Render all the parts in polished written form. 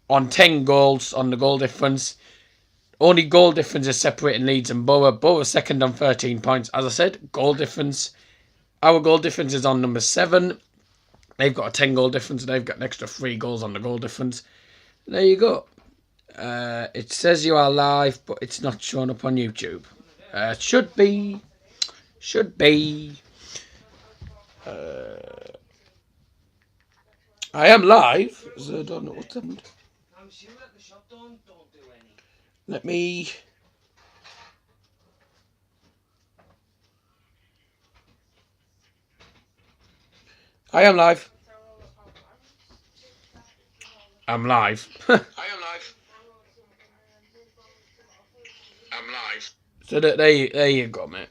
on 10 goals on the goal difference. Only goal difference is separating Leeds and Boro. Boro second on 13 points. As I said, goal difference. Our goal difference is on number 7. They've got a 10 goal difference. They've got an extra 3 goals on the goal difference. There you go. It says you are live, but it's not showing up on YouTube. Should be. I am live, so I don't know what's happened. Let me. I am live. I'm live. I am live. I'm live. So there you go, mate.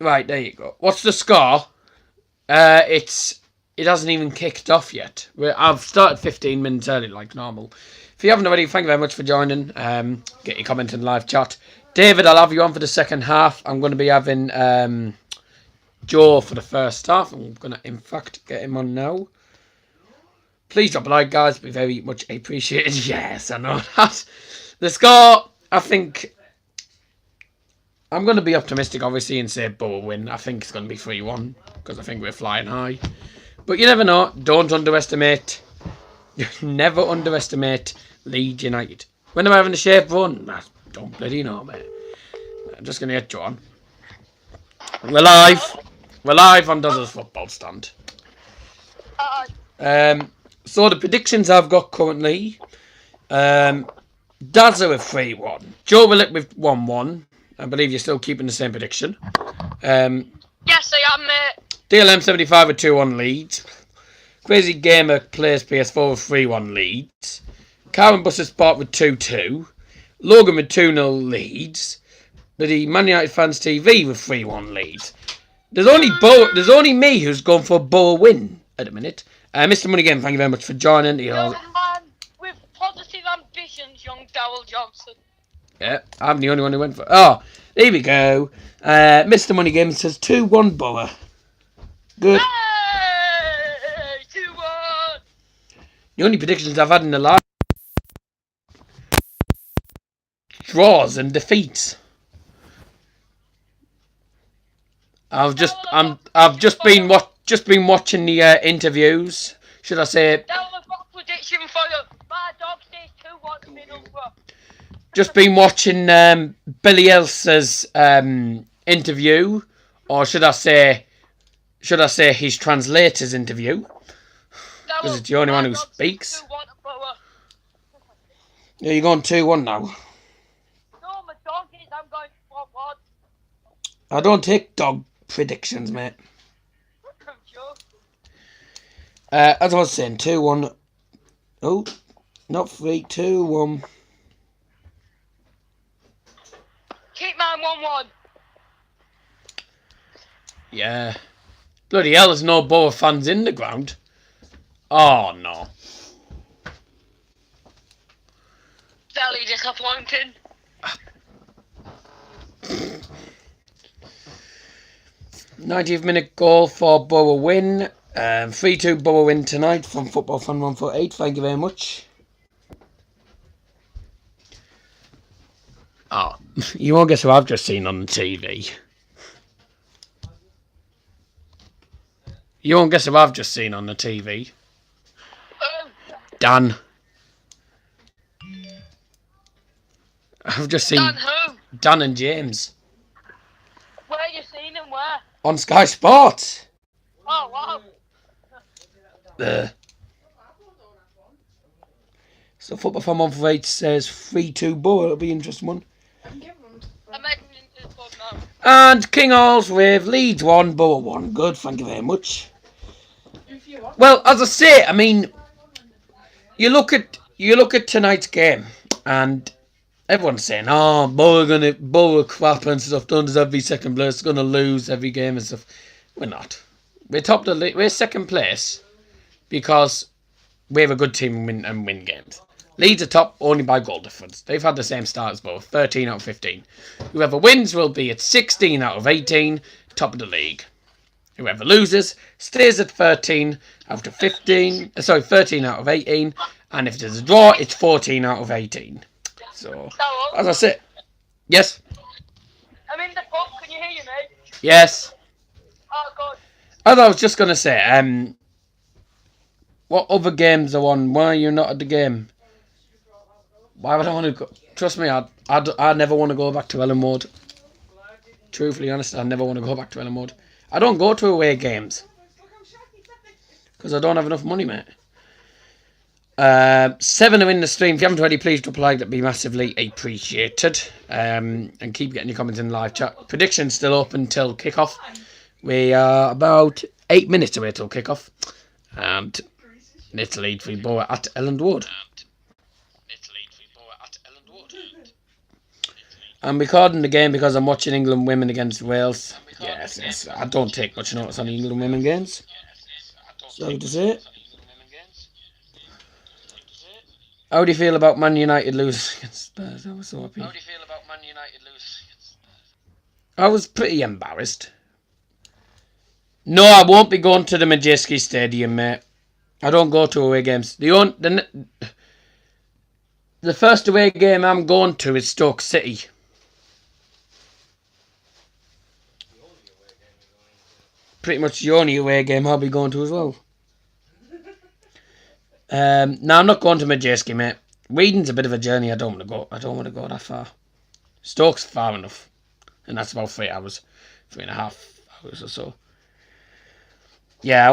Right, there you go. What's the score? It hasn't even kicked off yet. I've started 15 minutes early, like normal. If you haven't already, thank you very much for joining. Get your comment in the live chat. David, I'll have you on for the second half. I'm going to be having Joe for the first half. I'm going to, in fact, get him on now. Please drop a like, guys. It'd be very much appreciated. Yes, I know that. The score, I think... I'm going to be optimistic, obviously, and say Boro win. I think it's going to be 3-1, because I think we're flying high. But you never know. Don't underestimate. Never underestimate Leeds United. When am I having a shape run? I don't bloody know, mate. I'm just going to get John. We're live. We're live on Dozzer's Football Stand. So the predictions I've got currently. Dazza with 3-1. Joe Willock with 1-1. I believe you're still keeping the same prediction. Yes, I am, mate. DLM75 with 2-1 Leeds. Crazy Gamer plays PS4 with 3-1 Leeds. Karen Buster Sport with 2-2. Logan with 2-0 Leeds. Bloody Man United Fans TV with 3-1 Leeds. There's only me who's gone for a Boro win at the minute. Mr. Money Game, thank you very much for joining. Young man with positive ambitions, young Darryl Johnson. Yeah, I'm the only one who went for... Oh, there we go. Mr. Money Game says 2-1 Boro. Good. Hey, 2-1. The only predictions I've had in the live... draws and defeats. I've just been watching the interviews. Should I say? That was a prediction for you. My dog says 2-1 Middlesbrough. Just been watching Billy Elsa's interview, or should I say his translator's interview? Because it's the only one who speaks. Yeah, you're going 2-1 now. No, my dog is. I'm going 4-1. I don't take dog predictions, mate. I'm sure. As I was saying, 2-1. Oh, not 3, 2-1. Keep mine 1-1. Yeah. Bloody hell, there's no Boro fans in the ground. Oh, no. Very disappointing. 90th minute goal for Boro win. 3-2 Boro win tonight from Football Fan 148. Thank you very much. Oh, you won't guess who I've just seen on the TV. You won't guess who I've just seen on the TV. Dan. I've just seen Dan who? Dan and James. Where you seen him? Where? On Sky Sports. Oh, wow. So Football Fan 148 says 3-2 Boro. It'll be an interesting one. I'm making into the pub now. And King Halls with Leeds 1, Boro 1. Good, thank you very much. Well, as I say, I mean, you look at tonight's game, and everyone's saying, "Oh, Boro crap and stuff. Don't deserve to be second place. Going to lose every game and stuff." We're not. We're second place because we have a good team and win games. Leeds are top only by goal difference. They've had the same start as both, 13 out of 15. Whoever wins will be at 16 out of 18, top of the league. Whoever loses stays at 13 out of 15. Sorry, 13 out of 18. And if there's a draw, it's 14 out of 18. So, as I say, yes. I'm in the pub. Can you hear me? Yes. Oh God. As I was just gonna say, what other games are on? Why are you not at the game? Why would I want to go? Trust me, I never want to go back to Ellen Ward. Truthfully honest, I never want to go back to Ellen Ward. I don't go to away games because I don't have enough money, mate. 7 are in the stream. If you haven't already, please drop a like. That'd be massively appreciated. And keep getting your comments in the live chat. Predictions still open till kickoff. We are about 8 minutes away till kickoff. And it's Leeds v Boro at Ellen Ward. I'm recording the game because I'm watching England women against Wales. Yes. I don't take much notice on England women games. Sorry to say it. How do you feel about Man United losing against Spurs? I was so happy. I was pretty embarrassed. No, I won't be going to the Majeski Stadium, mate. I don't go to away games. The first away game I'm going to is Stoke City. Pretty much the only away game I'll be going to as well. No, I'm not going to Majeski, mate. Reading's a bit of a journey. I don't want to go that far. Stoke's far enough, and that's about 3 hours, 3.5 hours or so. Yeah,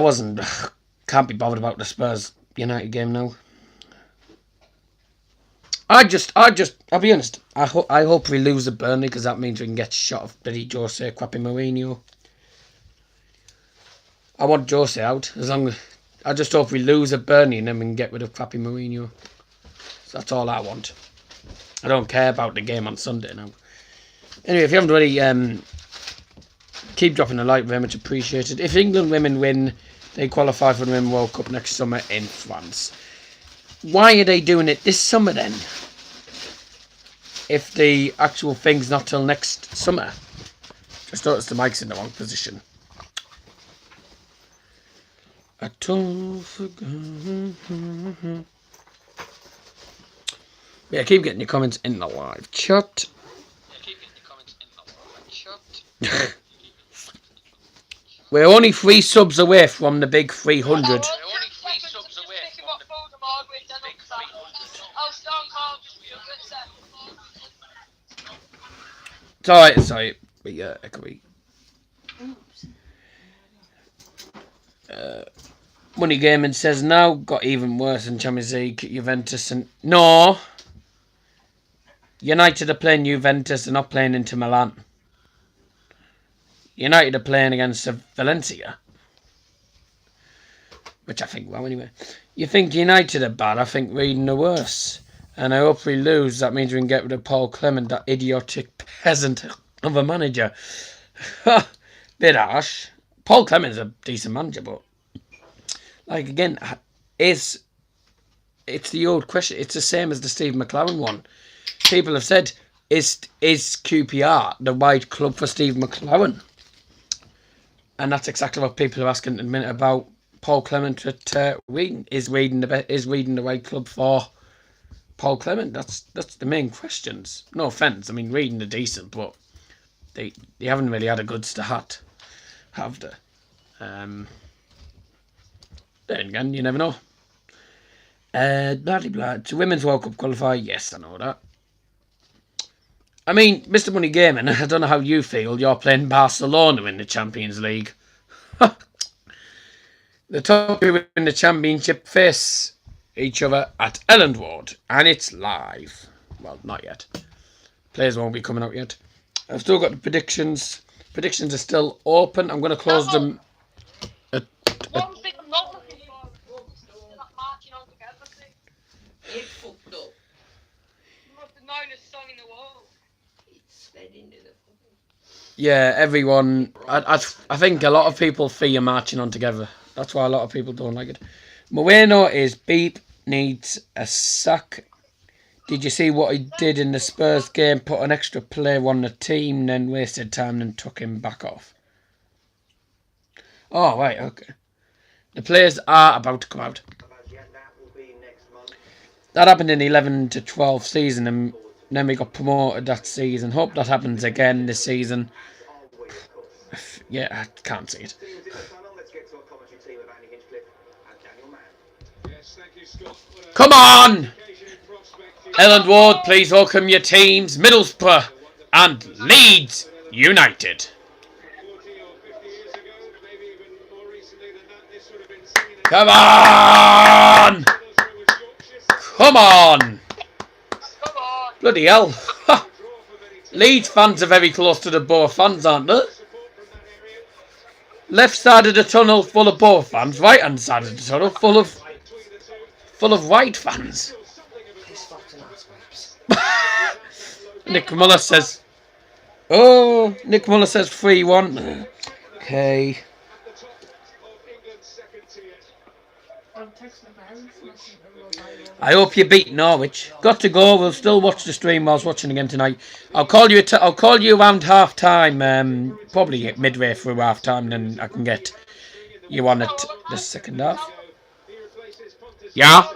can't be bothered about the Spurs United game now. I'll be honest. I hope we lose at Burnley because that means we can get shot of bloody Jose Crappy Mourinho. I want Jose out I just hope we lose at Burnley and then we can get rid of Crappy Mourinho. So that's all I want. I don't care about the game on Sunday now. Anyway, if you haven't already, keep dropping a like, very much appreciated. If England women win, they qualify for the Women's World Cup next summer in France. Why are they doing it this summer then? If the actual thing's not till next summer. Just noticed the mic's in the wrong position. I don't forget. Yeah, keep getting your comments in the live chat. We're only 3 subs away from the big 300. It's alright, sorry. But yeah, echoey. Money Gaming says now got even worse in Champions League. Juventus and no. United are playing Juventus. They're not playing Inter Milan. United are playing against Valencia, which I think well anyway. You think United are bad? I think Reading are worse. And I hope we lose. That means we can get rid of Paul Clement, that idiotic peasant of a manager. Bit harsh. Paul Clement's a decent manager, but like again, it's the old question. It's the same as the Steve McClaren one. People have said, is QPR the right club for Steve McClaren? And that's exactly what people are asking in a minute about Paul Clement at Reading. Is Reading the right club for Paul Clement? That's the main questions. No offence. I mean, Reading are decent, but they haven't really had a good start, have they? Then again, you never know. Blah, blah, blah. To Women's World Cup qualify? Yes, I know that. I mean, Mr. Money Gaming, I don't know how you feel. You're playing Barcelona in the Champions League. The top two in the Championship face each other at Ellen Ward, and it's live. Well, not yet. Players won't be coming out yet. I've still got the predictions. Predictions are still open. I'm going to close them. One thing I'm not looking for is that marching on together thing. It fucked up. Most the knownest song in the world. It's fed into the fucking... Yeah, everyone. I think a lot of people fear marching on together. That's why a lot of people don't like it. Moreno is beep, needs a sack. Did you see what he did in the Spurs game? Put an extra player on the team, then wasted time and took him back off. Oh, right, okay. The players are about to come out. That happened in 11 to 12 season, and then we got promoted that season. Hope that happens again this season. Yeah, I can't see it. Come on! Elland Ward, please welcome your teams, Middlesbrough and Leeds United. Come on! Come on! Bloody hell. Leeds fans are very close to the Boro fans, aren't they? Left side of the tunnel full of Boro fans, right hand side of the tunnel full of White fans. Nick Muller says 3-1. Okay. I hope you beat Norwich. Got to go. We'll still watch the stream whilst watching again tonight. I'll call you around half time. Probably midway through half time, then I can get you on at the second half. Yeah.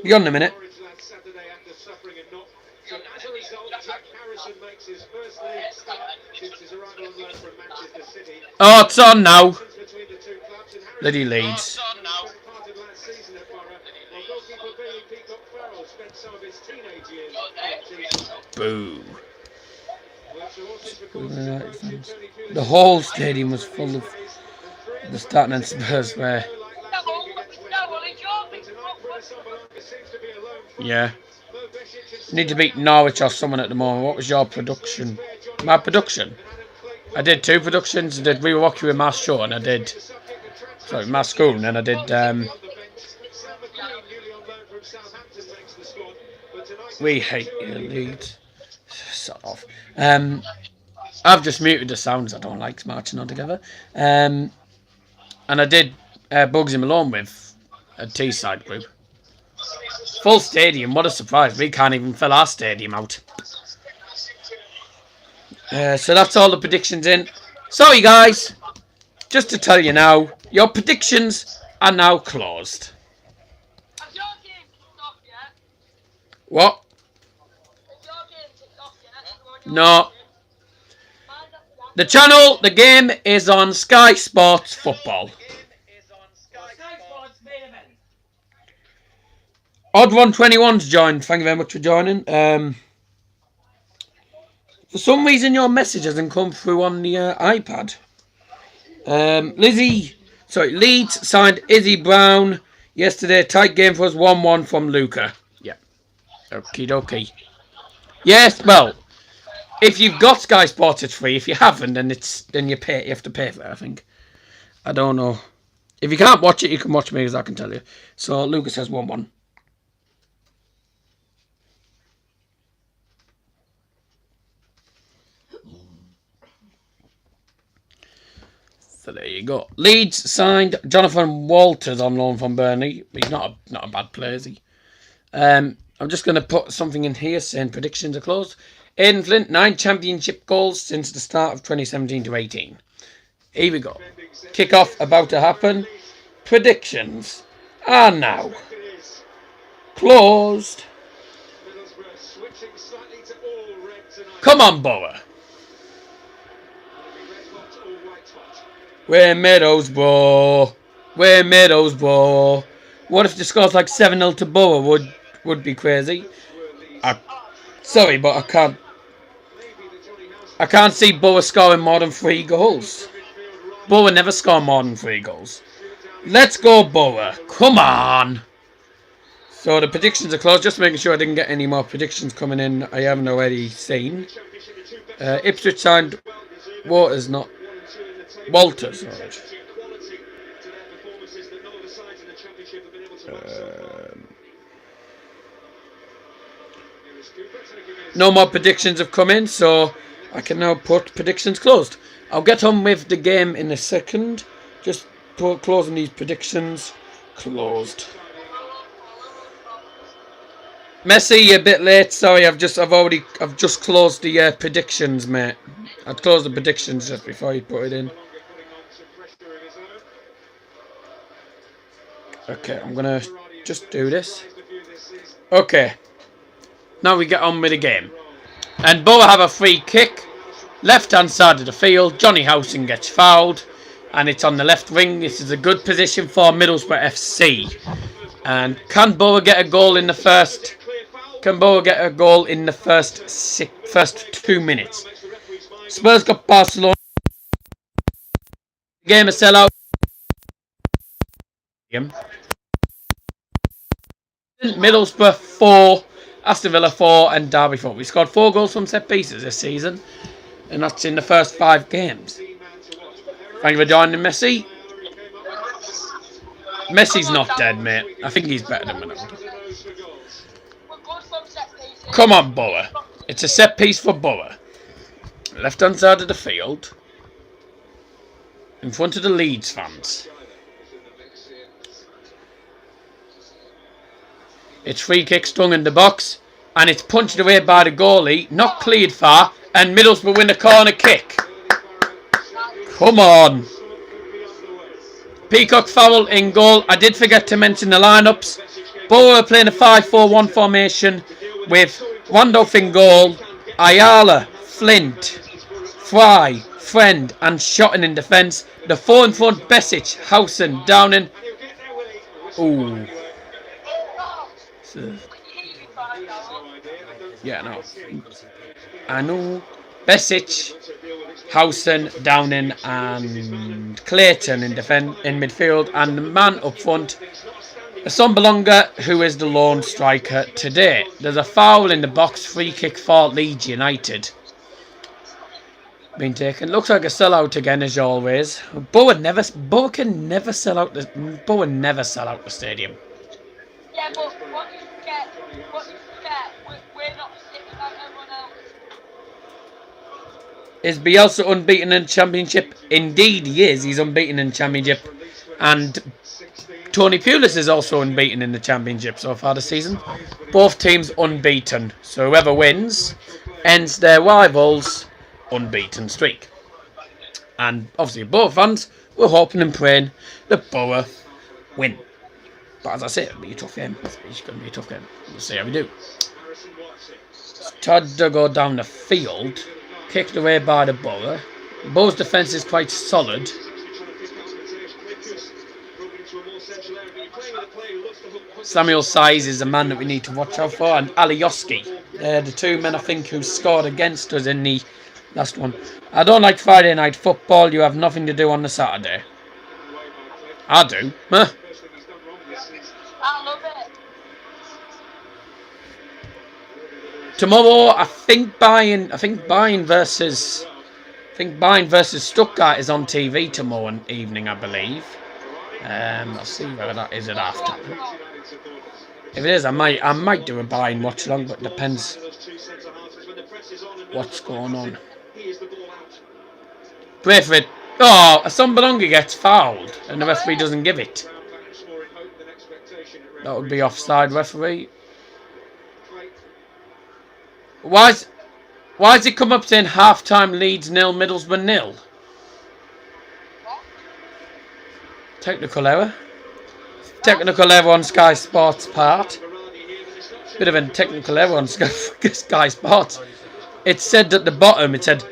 You're on in a minute. So as a result, Jack Harrison makes his first league start since his arrival on loan from Manchester City. Oh, it's on now. Bloody Leeds. Boo. The whole stadium was full of the starting and Spurs where. Yeah. Need to beat Norwich or someone at the moment. What was your production? My production? I did 2 productions. I did We Were Walking with my show, and I did. Sorry, my school, and then I did. We hate you, Leeds. Sort of. I've just muted the sounds I don't like marching on together. And I did Bugsy Malone with a Teesside group. Full stadium, what a surprise. We can't even fill our stadium out. So that's all the predictions in. Sorry guys, just to tell you now, your predictions are now closed. Has your game kicked off yet? What? Has your game kicked off yet? No. The channel, the game is on Sky Sports Football. Odd 121's joined. Thank you very much for joining. For some reason, your message hasn't come through on the iPad. Leeds signed Izzy Brown yesterday. Tight game for us. 1-1 from Luca. Yeah. Okie dokie. Yes. Well, if you've got Sky Sports, it's free. If you haven't, then you pay. You have to pay for it. I think. I don't know. If you can't watch it, you can watch me, as I can tell you. So Luca says 1-1. So there you go. Leeds signed Jonathan Walters on loan from Burnley. He's not a bad player, is he? I'm just going to put something in here saying predictions are closed. Aidan Flint, 9 championship goals since the start of 2017 to 18. Here we go. Kick-off about to happen. Predictions are now closed. Come on, Boro. We're Middlesbrough. We're Middlesbrough. What if the score's like 7-0 to Boro? Would be crazy. Sorry, but I can't see Boro scoring more than 3 goals. Boro never score more than 3 goals. Let's go, Boro. Come on. So the predictions are closed. Just making sure I didn't get any more predictions coming in I haven't already seen. Ipswich signed Walters. No more predictions have come in, so I can now put predictions closed. I'll get on with the game in a second. Just closing these predictions closed. Messi, you're a bit late. Sorry, I've just closed the predictions, mate. I'd closed the predictions just before you put it in. Okay, I'm gonna just do this. Okay, now we get on with the game. And Boro have a free kick, left hand side of the field. Johnny Howson gets fouled, and it's on the left wing. This is a good position for Middlesbrough FC. And can Boro get a goal in the first? Can Boro get a goal in the first 2 minutes? Spurs got Barcelona. Game a sellout. Middlesbrough 4, Aston Villa 4, and Derby 4. We scored 4 goals from set pieces this season, and that's in the first 5 games. Thank you for joining, Messi. Messi's not dead, mate. I think he's better than Ronaldo. Come on, Boro. It's a set piece for Boro. Left hand side of the field, in front of the Leeds fans. It's free kick stung in the box, and it's punched away by the goalie, not cleared far, and Middlesbrough win the corner kick. Come on. Peacock foul in goal. I did forget to mention the lineups. Boro are playing a 5-4-1 formation with Randolph in goal, Ayala, Flint, Fry, Friend, and Shotton in defence. The 4 in front, Besic, Howson, Downing. Ooh. Yeah, no. I know. Besic, Howson, Downing, and Clayton in midfield, and the man up front, Assombalonga, who is the lone striker today. There's a foul in the box, free kick for Leeds United. Been taken. Looks like a sellout again, as always. Boro can never sell out the stadium. Yeah, but what you forget, we're not sitting like everyone else. Is Bielsa unbeaten in the Championship? Indeed he is. He's unbeaten in the Championship. And Tony Pulis is also unbeaten in the Championship so far this season. Both teams unbeaten. So whoever wins ends their rivals' unbeaten streak. And obviously both fans were hoping and praying that Boro win. But as I say, it'll be a tough game. It's going to be a tough game. We'll see how we do. Tried to go down the field. Kicked away by the Boro. Boro's defence is quite solid. Samuel Size is the man that we need to watch out for. And Alioski. They're the 2 men, I think, who scored against us in the last one. I don't like Friday night football. You have nothing to do on the Saturday. I do. Huh? I love it. Tomorrow, I think Bayern versus Stuttgart is on TV tomorrow evening, I believe. I'll see whether that is at half-time. If it is, I might do a Bayern watch along, but it depends what's going on. Pray for it. Oh, Assombalonga gets fouled, and the referee doesn't give it. That would be offside, referee. Why has it come up saying half-time Leeds 0, Middlesbrough 0? Technical error. Technical error on Sky Sports' part. Bit of a technical error on Sky Sports. It said at the bottom, it said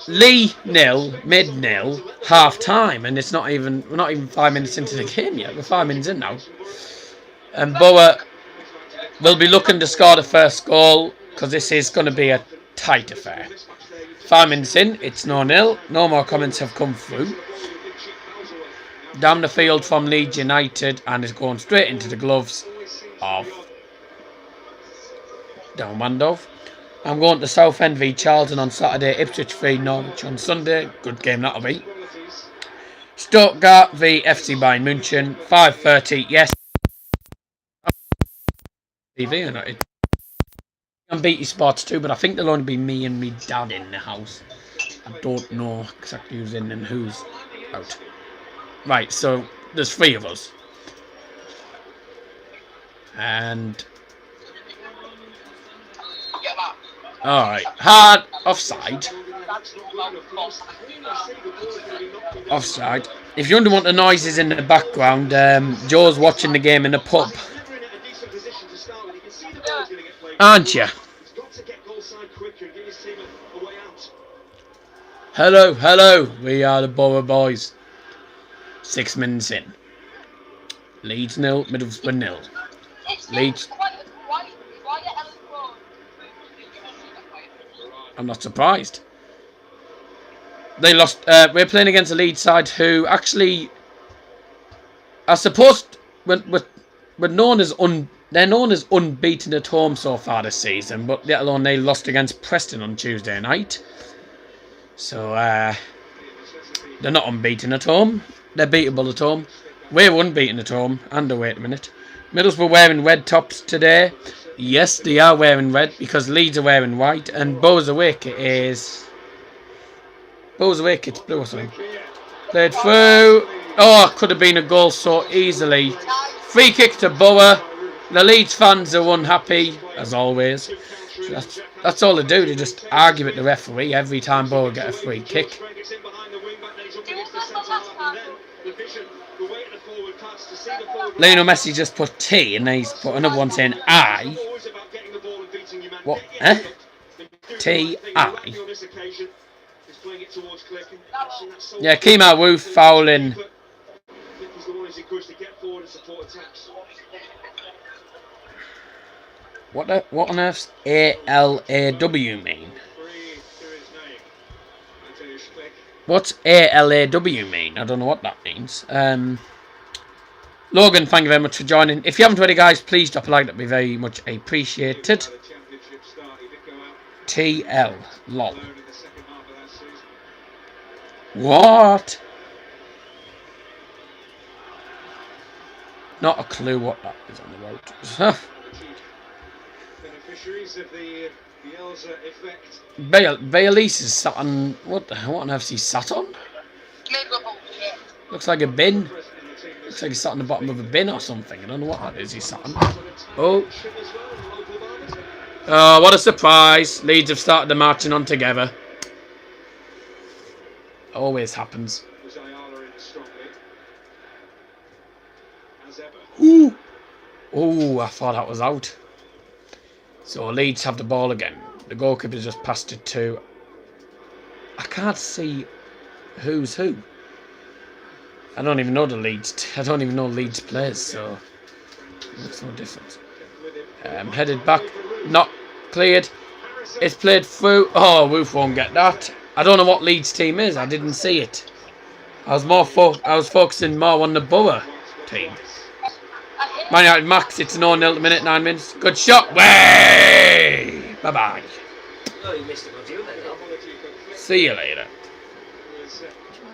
Lee 0, mid 0, half-time, and we're not even 5 minutes into the game yet. We're 5 minutes in now. And Boro will be looking to score the first goal, because this is going to be a tight affair. 5 minutes in, it's 0-0. No more comments have come through. Down the field from Leeds United, and is going straight into the gloves of Dan Randolph. I'm going to Southend v Charlton on Saturday, Ipswich v Norwich on Sunday. Good game that'll be. Stuttgart v FC Bayern München, 5:30. Yes. TV or not? On BT Sports too, but I think there'll only be me and me dad in the house. I don't know exactly who's in and who's out. Right, so there's 3 of us. And Alright, hard offside. Offside. If you wonder what the noise is in the background, Joe's watching the game in a pub. Aren't you? Hello, hello. We are the Boro boys. 6 minutes in. Leeds 0, Middlesbrough 0. Leeds. I'm not surprised. They lost. We're playing against a Leeds side who actually, I suppose, we're known as they're known as unbeaten at home so far this season. But let alone they lost against Preston on Tuesday night. So they're not unbeaten at home. They're beatable at home. We're unbeaten at home. And away at the minute. Middlesbrough wearing red tops today. Yes, they are wearing red because Leeds are wearing white. And Boro's away kit is... Boro's away kit's blue or something. Played through. Oh, could have been a goal so easily. Free kick to Boro. The Leeds fans are unhappy, as always. So that's all they do. They just argue with the referee every time Boro get a free kick. Lionel Messi just put T and then he's put another one saying I. What? Eh? T-I. Yeah, Kemar Wolf fouling. What on earth's A-L-A-W mean? What's A-L-A-W mean? I don't know what that means. Logan, thank you very much for joining. If you haven't already, guys, please drop a like. That'd be very much appreciated. TL. Lol. What? Not a clue what that is on the road. Bayliss is sat on... What on earth is he sat on? Looks like a bin. Looks like he's sat on the bottom of a bin or something. I don't know what that is he's sat on. Oh. Oh, what a surprise. Leeds have started the marching on together. Always happens. Ooh. Ooh, I thought that was out. So Leeds have the ball again. The goalkeeper just passed it to... I can't see who's who. I don't even know the Leeds. I don't even know Leeds players, so it makes no difference. Headed back, not cleared. It's played through. Oh, Wolf won't get that. I don't know what Leeds team is. I didn't see it. I was focusing more on the Boro team. Man United max. It's 0-0 at the minute. 9 minutes. Good shot. Way. Bye bye. Oh, you missed a good view then. See you later.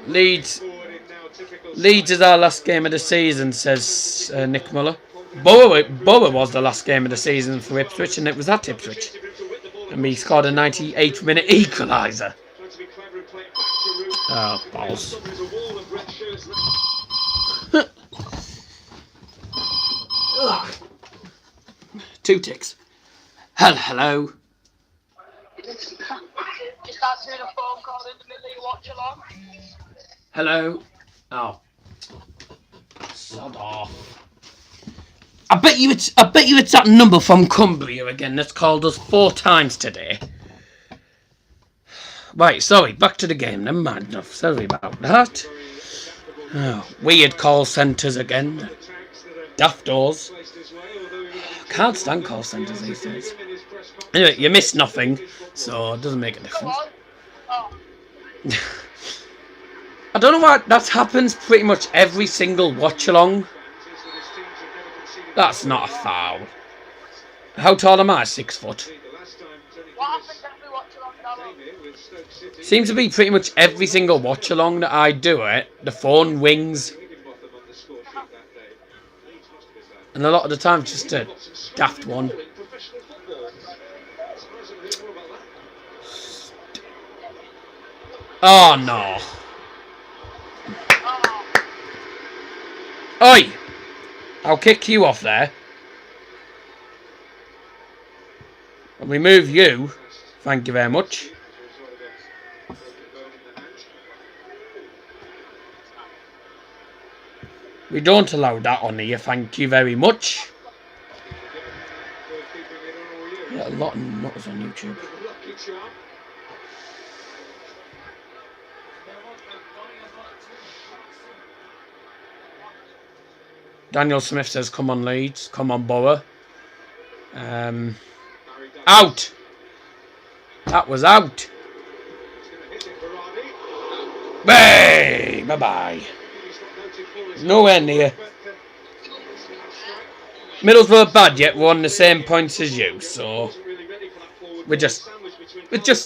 Leeds is our last game of the season, says Nick Muller. Boro was the last game of the season for Ipswich, and it was at Ipswich. And we scored a 98-minute equaliser. Oh, balls. 2 ticks. Hello. Just answering a phone call in the middle of your watch along. Hello. Oh. Sod off. I bet you it's that number from Cumbria again that's called us 4 times today. Right, sorry, back to the game. Never mind enough. Sorry about that. Oh, weird call centres again. Daft doors. Can't stand call centres these days. Anyway, you missed nothing, so it doesn't make a difference. I don't know why that happens pretty much every single watch along. That's not a foul. How tall am I? 6 foot. Seems to be pretty much every single watch along that I do it. The phone rings. And a lot of the time it's just a daft one. Oh no. Oi! I'll kick you off there. And we move you Thank you very much. We don't allow that on here, thank you very much. Yeah, a lot of nutters on YouTube. Daniel Smith says, come on Leeds, come on Boro. Out! That was out! Hey! Bye-bye. Nowhere near. Middlesbrough bad yet, we're on the same points as you, so we're just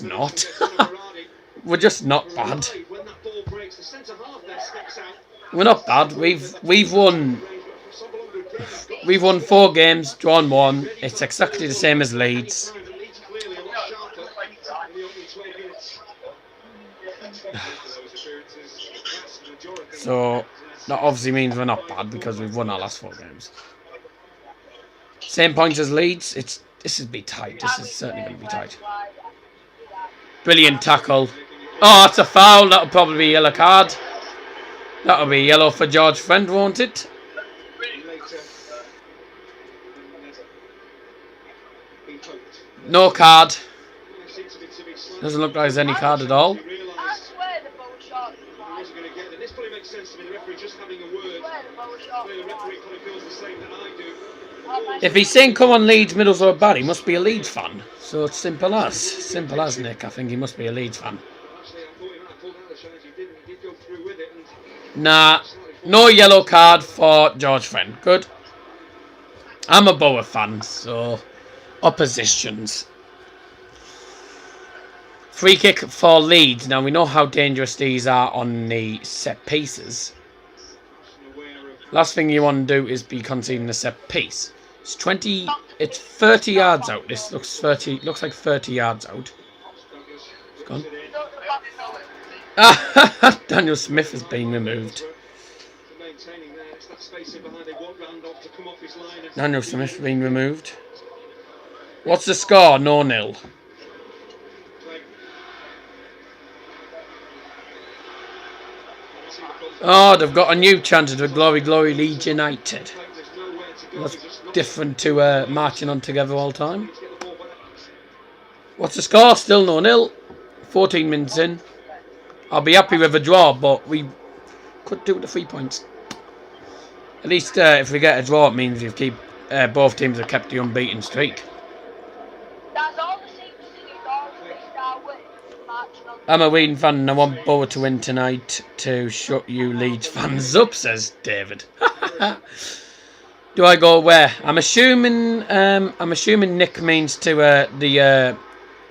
not. We're just not bad. We're not bad. We've won 4 games, drawn 1. It's exactly the same as Leeds. So that obviously means we're not bad because we've won our last 4 games. Same points as Leeds. This is be tight. This is certainly going to be tight. Brilliant tackle. Oh, that's a foul. That'll probably be a yellow card. That'll be yellow for George Friend, won't it? No card. Doesn't look like there's any card at all. I swear the bow shot. This probably makes sense to me. The referee just having a word. The referee kind of feels the same that I do. If he's saying come on Leeds, Middlesbrough bad, he must be a Leeds fan. So it's simple as. Simple as, Nick. I think he must be a Leeds fan. Nah. No yellow card for George Friend. Good. I'm a Boro fan, so oppositions. Free kick for Leeds. Now we know how dangerous these are on the set pieces. Last thing you want to do is be conceding a set piece. It's 30 yards out. This looks like 30 yards out. It's gone. Daniel Smith has been removed. Daniel Smith has been removed. What's the score? 0-0. Oh, they've got a new chanted with Glory, Glory, Leeds United. That's different to marching on together all the time. What's the score? Still 0-0. 14 minutes in. I'll be happy with a draw, but we could do with the 3 points. At least if we get a draw, it means we both teams have kept the unbeaten streak. That's all the same thing all they start with. I'm a Whedon fan and I want Boro to win tonight to shut you Leeds fans up, says David. Do I go where? I'm assuming Nick means to the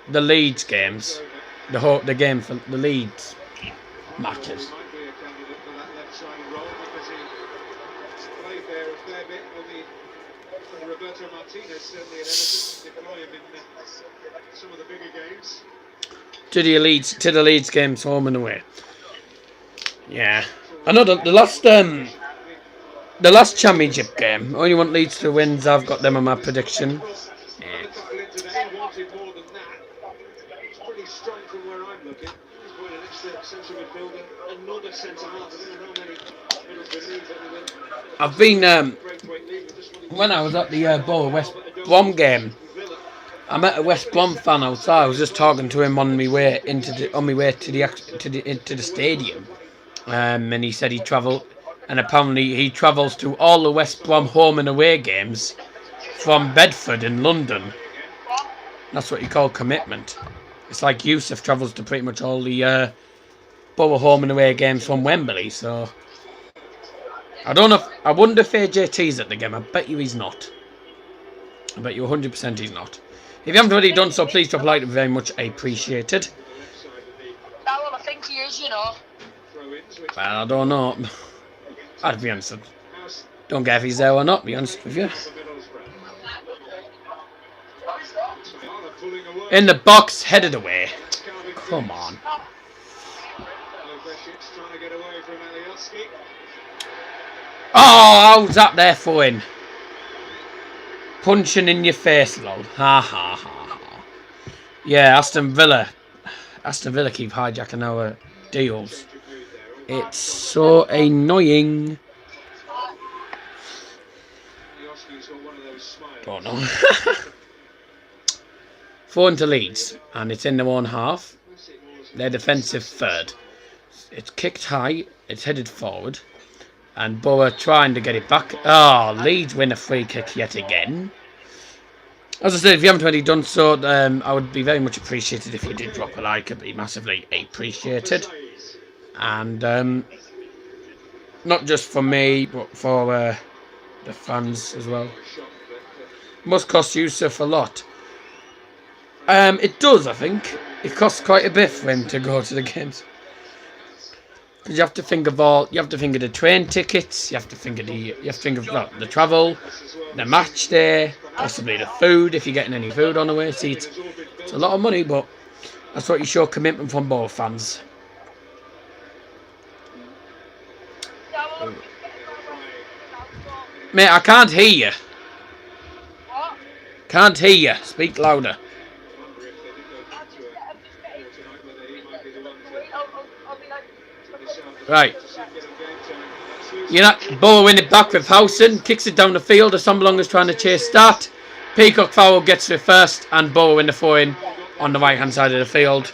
Leeds games. The game for the Leeds matches. To the Leeds games, home and away. Yeah, I know the last championship game. Only want Leeds to win. I've got them on my prediction. Yeah. I've been when I was at the Boro West Brom game. I met a West Brom fan outside. I was just talking to him on my way to the stadium, and he said he travelled, and apparently he travels to all the West Brom home and away games from Bedford in London. That's what you call commitment. It's like Yusuf travels to pretty much all the Boro home and away games from Wembley. So I don't know. I wonder if AJT's at the game. I bet you he's not. I bet you 100% he's not. If you haven't already done so, please drop a like. Very much appreciated. That's what I think he is, you know. Well, I don't know. I'd be honest. Don't care if he's there or not, to be honest with you. In the box, headed away. Come on. Oh, how's that there for him? Punching in your face, lol. Ha ha ha ha. Yeah, Aston Villa. Aston Villa keep hijacking our deals. It's so annoying. Don't know. 4 to Leeds, and it's in their own half. Their defensive third. It's kicked high. It's headed forward. And Boro trying to get it back. Oh, Leeds win a free kick yet again. As I said, if you haven't already done so, I would be very much appreciated if you did drop a like. It'd be massively appreciated. And not just for me, but for the fans as well. Must cost Yusuf a lot. It does, I think. It costs quite a bit for him to go to the games. Because you have to think of the train tickets, you have to think of the travel, the match day, possibly the food if you're getting any food on the way. See, it's a lot of money, but that's what you show commitment from both fans. Mate, I can't hear you. What? Can't hear you. Speak louder. Right. Boro win it back with Howson. Kicks it down the field. Assombalonga's trying to chase that. Peacock Fowl gets it first. And Boro win the throw-in on the right-hand side of the field.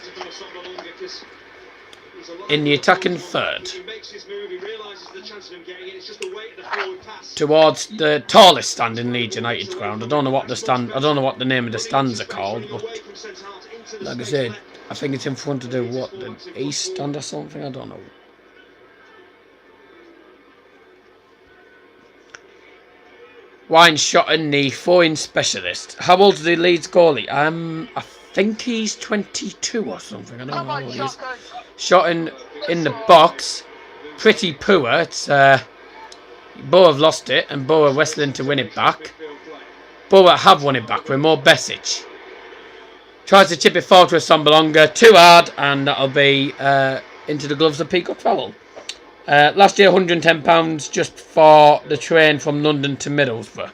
In the attacking third. Towards the tallest stand in Leeds United's ground. I don't know what the name of the stands are called. But like I said, I think it's in front of the east stand or something. I don't know. Wine Shotton, the foreign specialist. How old is the Leeds goalie? I think he's 22 or something. I don't know how old he is. Shotton in the box. Pretty poor. It's Boro have lost it, and Boro Westland to win it back. Boro have won it back with more Besic. Tries to chip it forward to Assombalonga. Too hard, and that'll be into the gloves of Peacock Fowl. Last year, £110 just for the train from London to Middlesbrough.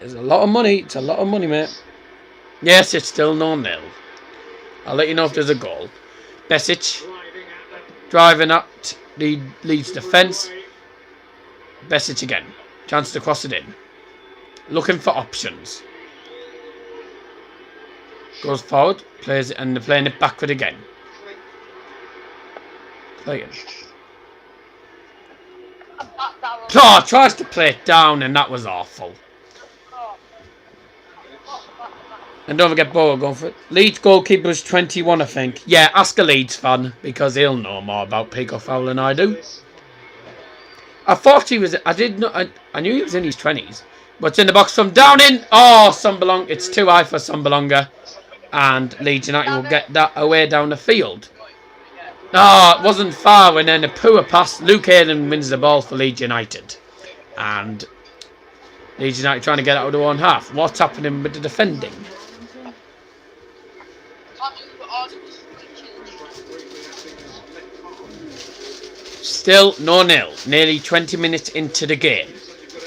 It's a lot of money. It's a lot of money, mate. Yes, it's still 0-0. I'll let you know if there's a goal. Besic driving at the Leeds defence. Besic again. Chance to cross it in. Looking for options. Goes forward. Plays it, and they're playing it backward again. Playing. Oh, tries to play it down, and that was awful. And don't forget Boro going for it. Leeds goalkeeper's 21, I think. Yeah, ask a Leeds fan, because he'll know more about Peacock Fowl than I do. I thought he was... I knew he was in his 20s. But it's in the box from down in. Oh, Assombalonga. It's too high for Assombalonga. And Leeds United will get that away down the field. Oh, it wasn't far, and then a poor pass. Luke Hayden wins the ball for Leeds United. And Leeds United trying to get out of the one half. What's happening with the defending? Still 0-0. Nearly 20 minutes into the game.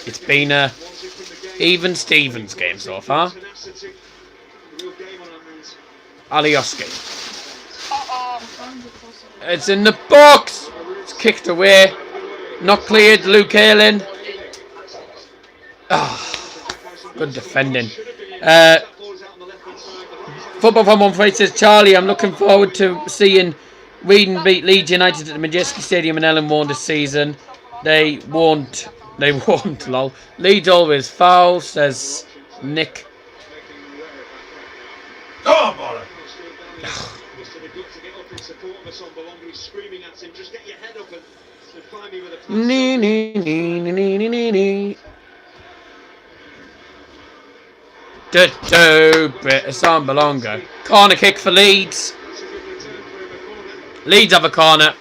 It's been a even Stevens game so far. Alioski. It's in the box. It's kicked away. Not cleared. Luke Ayling. Good defending. Football from One Face says, Charlie, I'm looking forward to seeing Reading beat Leeds United at the Majeski Stadium in Ellenbourne this season. They won't. They won't, lol. Leeds always foul, says Nick. Oh, Boro! Nee, nee, nee, nee, nee, nee, nee. Bit of Assombalonga. Corner kick for Leeds. Leeds have a corner.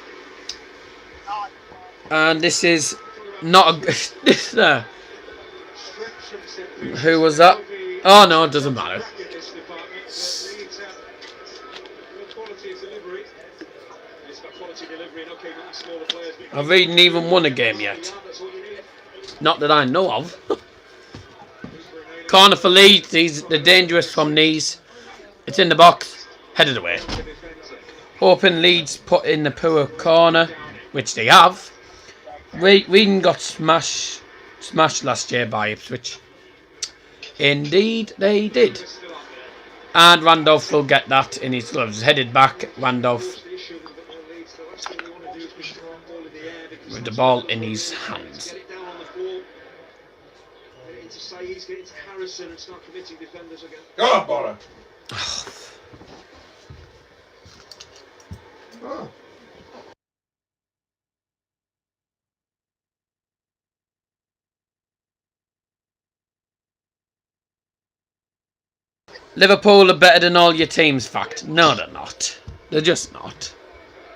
And this is not a... who was that? Oh no, it doesn't matter. I've even won a game yet. Not that I know of. Corner for Leeds. They're dangerous from these. It's in the box. Headed away. Hoping Leeds put in the poor corner, which they have. Reading got smashed last year by Ipswich. Indeed, they did. And Randolph will get that in his gloves. Headed back, Randolph with the ball in his hands. Go on, Boro. Oh. Liverpool are better than all your teams, fact. No, they're not. They're just not.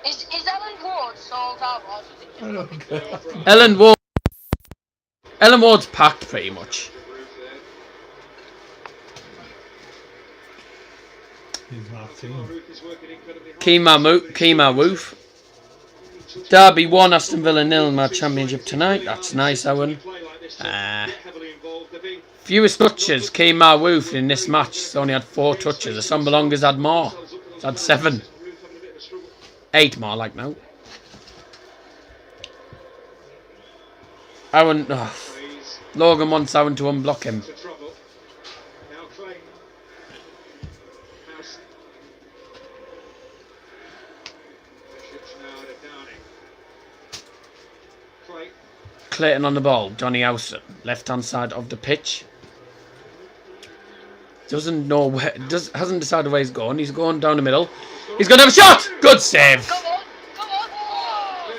Is Ellen Ward sold out or is it I don't care. Ellen Ward's packed pretty much. He's not team. Kemar Woof. Derby 1, Aston Villa 0 in my championship tonight. That's nice, Owen. Fewest touches, Kemar Woof in this match. He's only had 4 touches. Assombalonga's had more. He's had 7. 8 more, like now. Owen. Oh. Logan wants Owen to unblock him. Clayton on the ball. Johnny Howson, left hand side of the pitch. Doesn't know where. Hasn't decided where he's going. He's going down the middle. He's going to have a shot. Good save. Come on! Oh!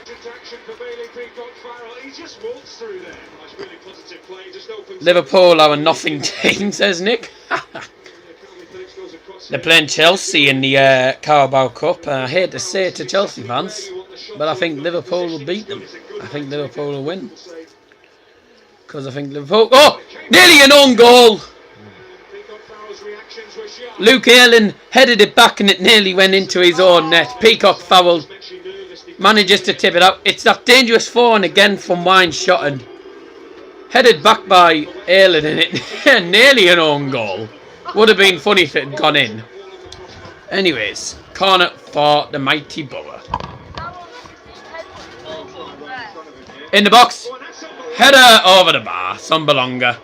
Liverpool are a nothing team, says Nick. They're playing Chelsea in the Carabao Cup. I hate to say it to Chelsea fans, but I think Liverpool will beat them. I think Liverpool will win. Because I think Liverpool... Oh! Nearly an own goal! Luke Ayling headed it back and it nearly went into his own net. Peacock fouled. Manages to tip it out. It's that dangerous forward again from Wine-Shotton. Headed back by Ayling and it nearly an own goal. Would have been funny if it had gone in. Anyways, corner for the mighty Boro. In the box. Header over the bar. Sombalonga.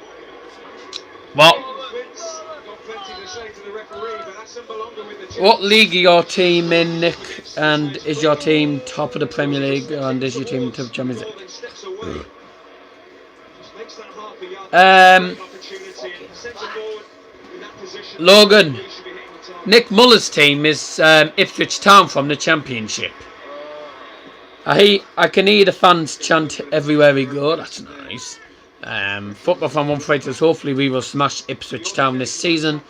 What league are your team in, Nick? And is your team top of the Premier League? And is your team top of the Champions League? Logan. Nick Muller's team is Ipswich Town from the Championship. I can hear the fans chant everywhere we go. That's nice. Football Fan 1 hopefully we will smash Ipswich Town this season.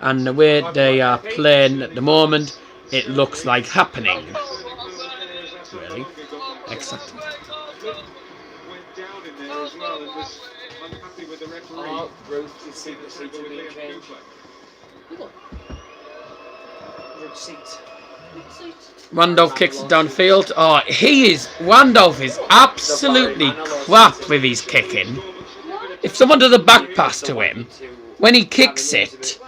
And the way they are playing at the moment, it looks like happening. Really? Exactly. Randolph kicks it downfield. Oh, Randolph is absolutely crap with his kicking. If someone does a back pass to him, when he kicks it...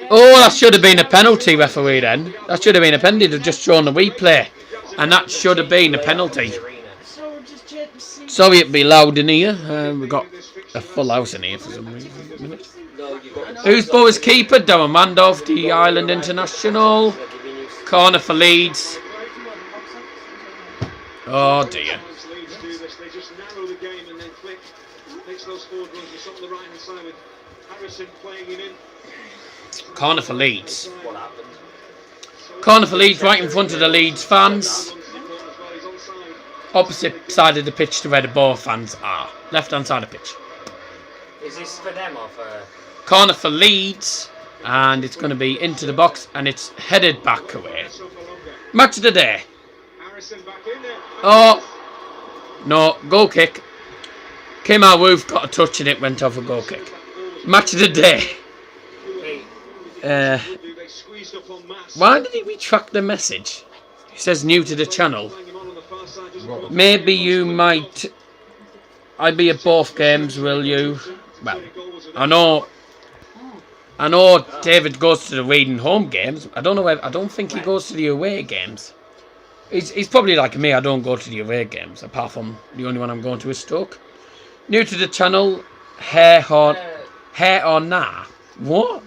Oh, that should have been a penalty, referee, then. That should have been a penalty. They've just shown the replay. And that should have been a penalty. Sorry it'd be loud in here. We've got a full house in here for some reason. Who's Boro's keeper? Darren Randolph, the Ireland International. Corner for Leeds. Oh dear. Corner for Leeds. Corner for Leeds, right in front of the Leeds fans. Opposite side of the pitch to where the Boro fans are. Left hand side of the pitch. Is this for them or for... Corner for Leeds. And it's going to be into the box. And it's headed back away. Match of the day. Oh. No. Goal kick. Kemar Woof got a touch and it went off a goal kick. Match of the day. Why did he retract the message? He says new to the channel. Maybe you might... I'll be at both games, will you? Well, I know I know David goes to the Reading home games. I don't know where. I don't think he goes to the away games. He's probably like me. I don't go to the away games, apart from the only one I'm going to is Stoke. New to the channel, hair or nah? What?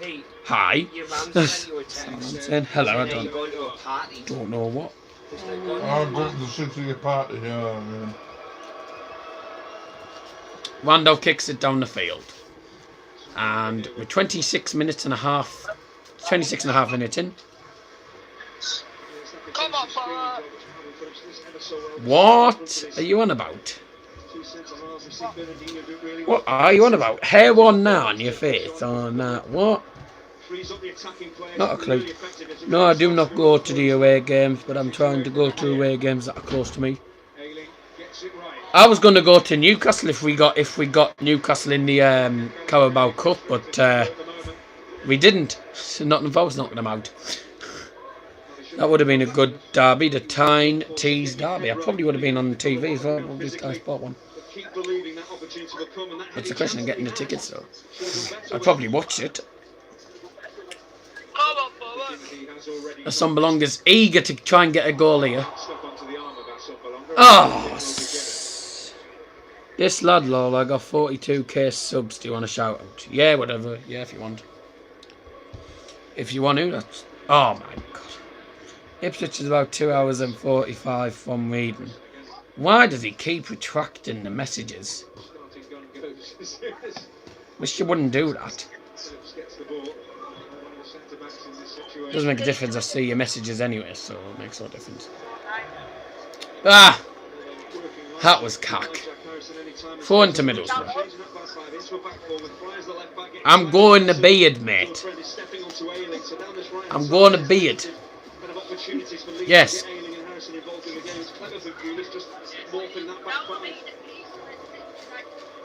Pete, Hi. your mum sent you a text. I'm saying hello. I Saying you're going to a party. don't know what. I'll go to the city party, yeah. Wando kicks it down the field, and we're 26 minutes and a half minutes in. Come on, Boro. What are you on about? What are you on about? Hair one now on your face? Oh, nah. What? Not a clue. No, I do not go to the away games, but I'm trying to go to away games that are close to me. I was going to go to Newcastle if we got Newcastle in the Carabao Cup, but we didn't. So Nottingham Forest knocked them out. That would have been a good derby, the Tyne Tees derby. I probably would have been on the TV as well. Probably Sky Sport one. It's a question of getting the tickets though. I'd probably watch it. Come on, Boro. Assombalonga's eager to try and get a goal here. Oh, this lad, lol, I got 42k subs. Do you want a shout out? Yeah, whatever. Yeah, if you want. If you want to, that's. Oh my god. Ipswich is about 2 hours and 45 from Reading. Why does he keep retracting the messages? Wish you wouldn't do that. Doesn't make a difference. I see your messages anyway, so it makes no difference. Ah! That was cack. Throw into Middlesbrough. I'm going to beard, mate. I'm going to beard. Yes.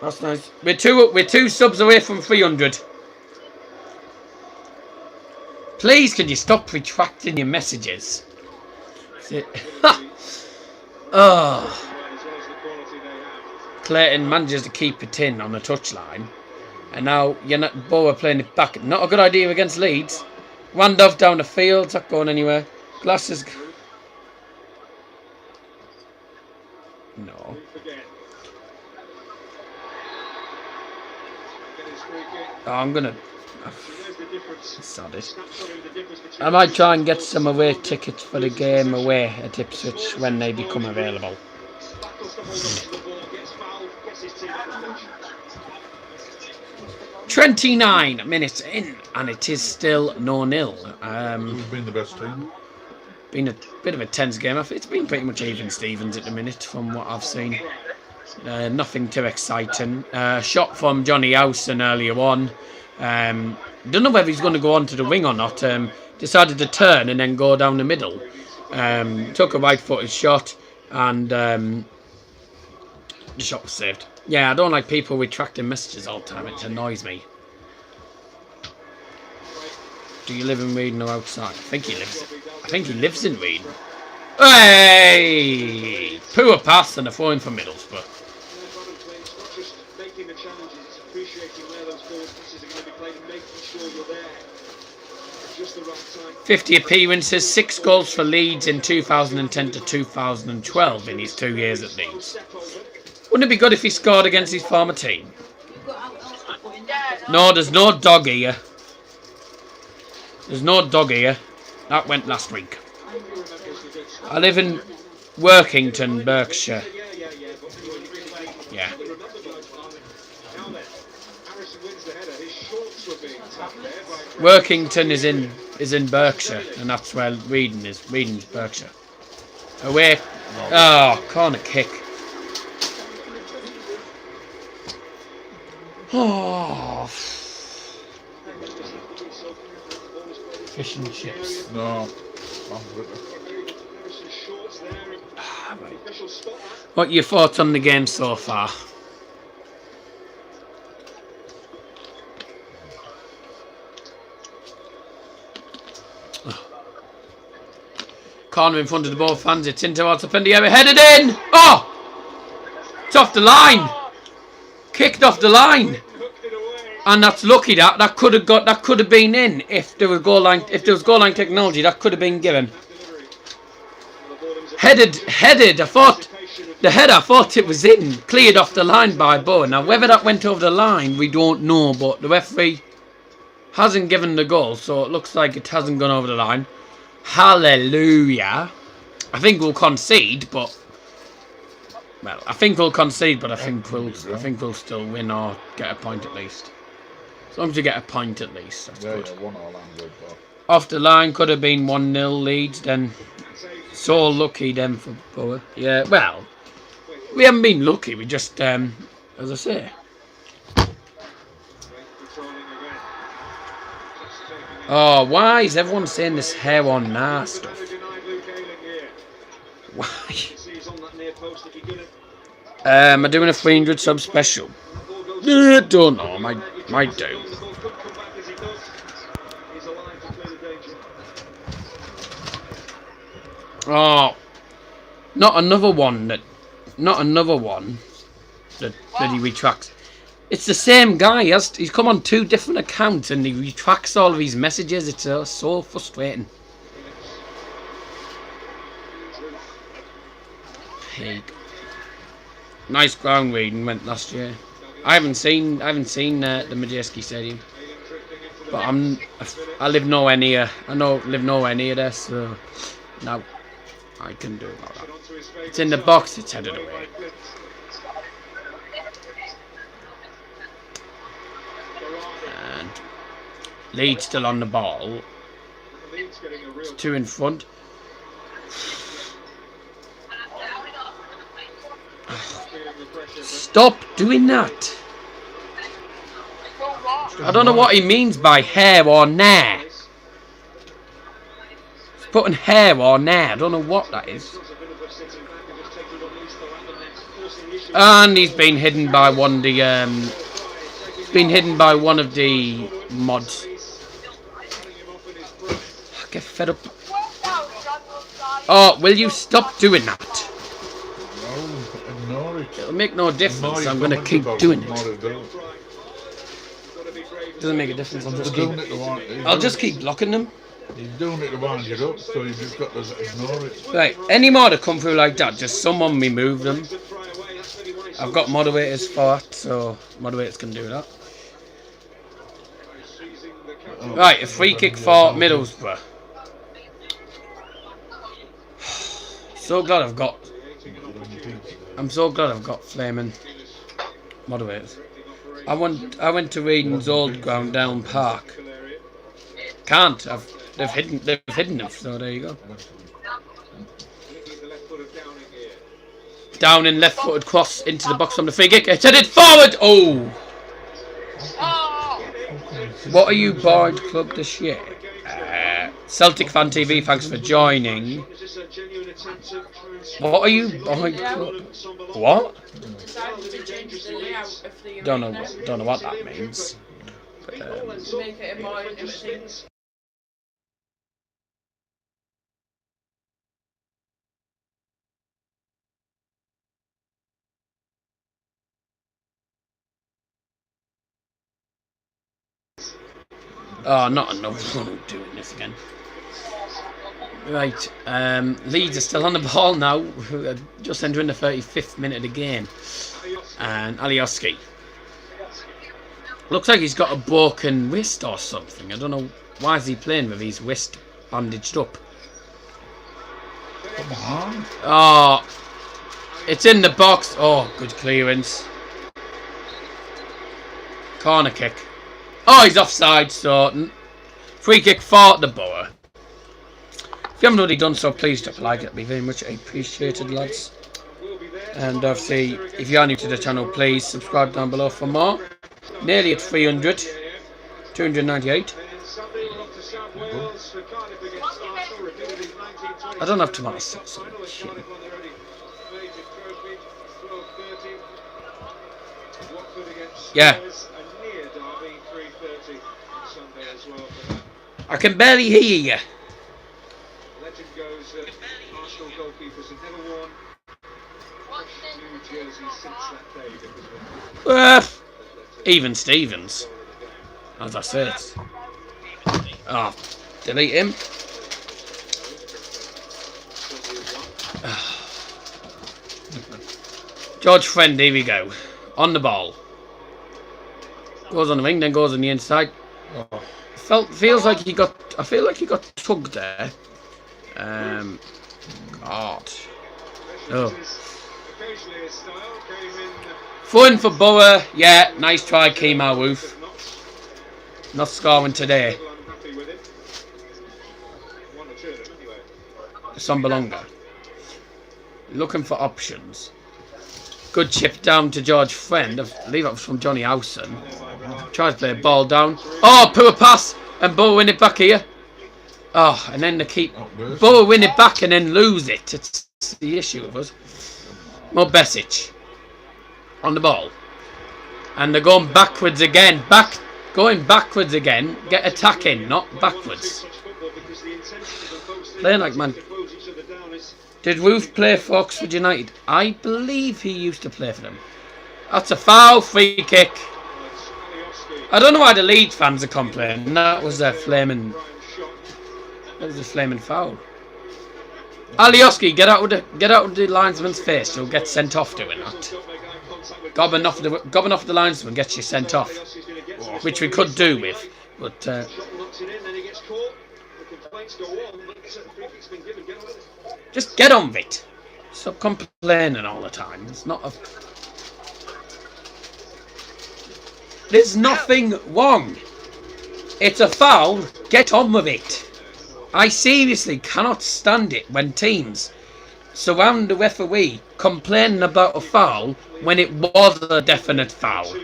That's nice. We're two subs away from 300. Please, can you stop retracting your messages? Oh. Clayton manages to keep it in on the touchline. And now Boro playing it back. Not a good idea against Leeds. Randolph down the field. It's not going anywhere. Glasses. No. Oh, I'm going to... Sod it. I might try and get some away tickets for the game away at Ipswich when they become available. 29 minutes in, and it is still 0-0. Who's been the best team? Been a bit of a tense game. It's been pretty much even Stevens at the minute from what I've seen. Nothing too exciting. Shot from Johnny Howson earlier on. Don't know whether he's going to go on to the wing or not. Decided to turn and then go down the middle. Took a right-footed shot, and the shot was saved. Yeah, I don't like people retracting messages all the time. It annoys me. Do you live in Reading or outside? I think he lives in Reading. Hey! Poor pass and a throw in for Middlesbrough. 50 appearances, 6 goals for Leeds in 2010 to 2012 in his 2 years at Leeds. Wouldn't it be good if he scored against his former team? No, there's no dog here. There's no dog here. That went last week. I live in Workington, Berkshire. Yeah. Workington is in Berkshire, and that's where Reading is. Reading's Berkshire. Away. Oh, corner kick. Oh. Fish and chips. No. What are your thoughts on the game so far? Corner in front of the ball, fans. It's in towards the penalty area. Headed in! Oh! It's off the line! Kicked off the line! And that's lucky that could have been in if there was goal line technology, that could have been given. Headed. I thought it was in, cleared off the line by Bo. Now whether that went over the line, we don't know, but the referee hasn't given the goal, so it looks like it hasn't gone over the line. Hallelujah. I think we'll concede, but I think we'll still win or get a point at least. As long as you get a point at least, that's good. Yeah, 1-1 good. Off the line could have been 1-0 Leeds, then so lucky then for Boro. Yeah, well, we haven't been lucky, we just, as I say. Oh, why is everyone saying this hair on nah stuff? Why? Am I doing a 300 sub special? Don't know, might do. Oh, not another one that he retracts. It's the same guy. He's come on 2 different accounts and he retracts all of his messages. It's so frustrating. Pig. Nice ground reading went last year. I haven't seen the Majeski Stadium, but I live nowhere near. Live nowhere near there, so no, I can do about that. It's in the box. It's headed away. And Leeds still on the ball. It's 2 in front. Stop doing that. I don't know what he means by hair or nah. He's putting hair or nah. I don't know what that is. And he's been hidden by one of the mods. I get fed up. Oh, will you stop doing that? It'll make no difference. I'm going to keep doing it. Doesn't make a difference. I'll just keep blocking them. He's doing it to wind it up, so you just got to ignore it. Right, any more that come through like that, just someone remove them. I've got moderators for it, so moderators can do that. Right, a free kick for Middlesbrough. I'm so glad I've got flaming moderators. I went to Reading's old ground down Park. Can't. They've hidden them. So there you go. Down in left-footed cross into the box from the free kick. It's headed forward. Oh. What are you, Boyd Club this year? Celtic Fan TV, thanks for joining. What are you, Boyd Club? What? Don't know what that means. But, oh, not another one doing this again. Right, Leeds are still on the ball now, just entering the 35th minute of the game. And Alioski. Looks like he's got a broken wrist or something. I don't know why is he playing with his wrist bandaged up. Come on. Oh, it's in the box. Oh, good clearance. Corner kick. Oh, he's offside, so free kick for the Boro. If you haven't already done so, please drop a like. It'll be very much appreciated, lads. And obviously, if you are new to the channel, please subscribe down below for more. Nearly at 300. 298. I don't have tomato sauce. Yeah. I can barely hear you. Legend goes Arsenal goalkeepers have never worn new jerseys since that day. Even Stevens. As I said. Oh, delete him. George Friend, here we go. On the ball. Goes on the wing, then goes on the inside. Feels like he got. I feel like he got tugged there. God. Oh. Fun for Boro. Yeah, nice try, Kemal Woof. Not scoring today. Sombalonga. Looking for options. Good chip down to George Friend. I believe that was from Johnny Howson. Tries to play a ball down. Oh, poor pass. And Boro win it back here. Oh, and then they keep... Boro win it back and then lose it. It's the issue with us. More Besic. On the ball. And they're going backwards again. Going backwards again. Get attacking, not backwards. Playing like man. Did Woof play for Oxford United? I believe he used to play for them. That's a foul, free kick. I don't know why the Leeds fans are complaining. That was a flaming foul. Alioski, get out of the linesman's face. You'll get sent off doing that. Gobbing off the linesman gets you sent off, which we could do with, but. Just get on with it. Stop complaining all the time. It's not a... There's nothing wrong. It's a foul. Get on with it. I seriously cannot stand it when teams surround the referee complaining about a foul when it was a definite foul.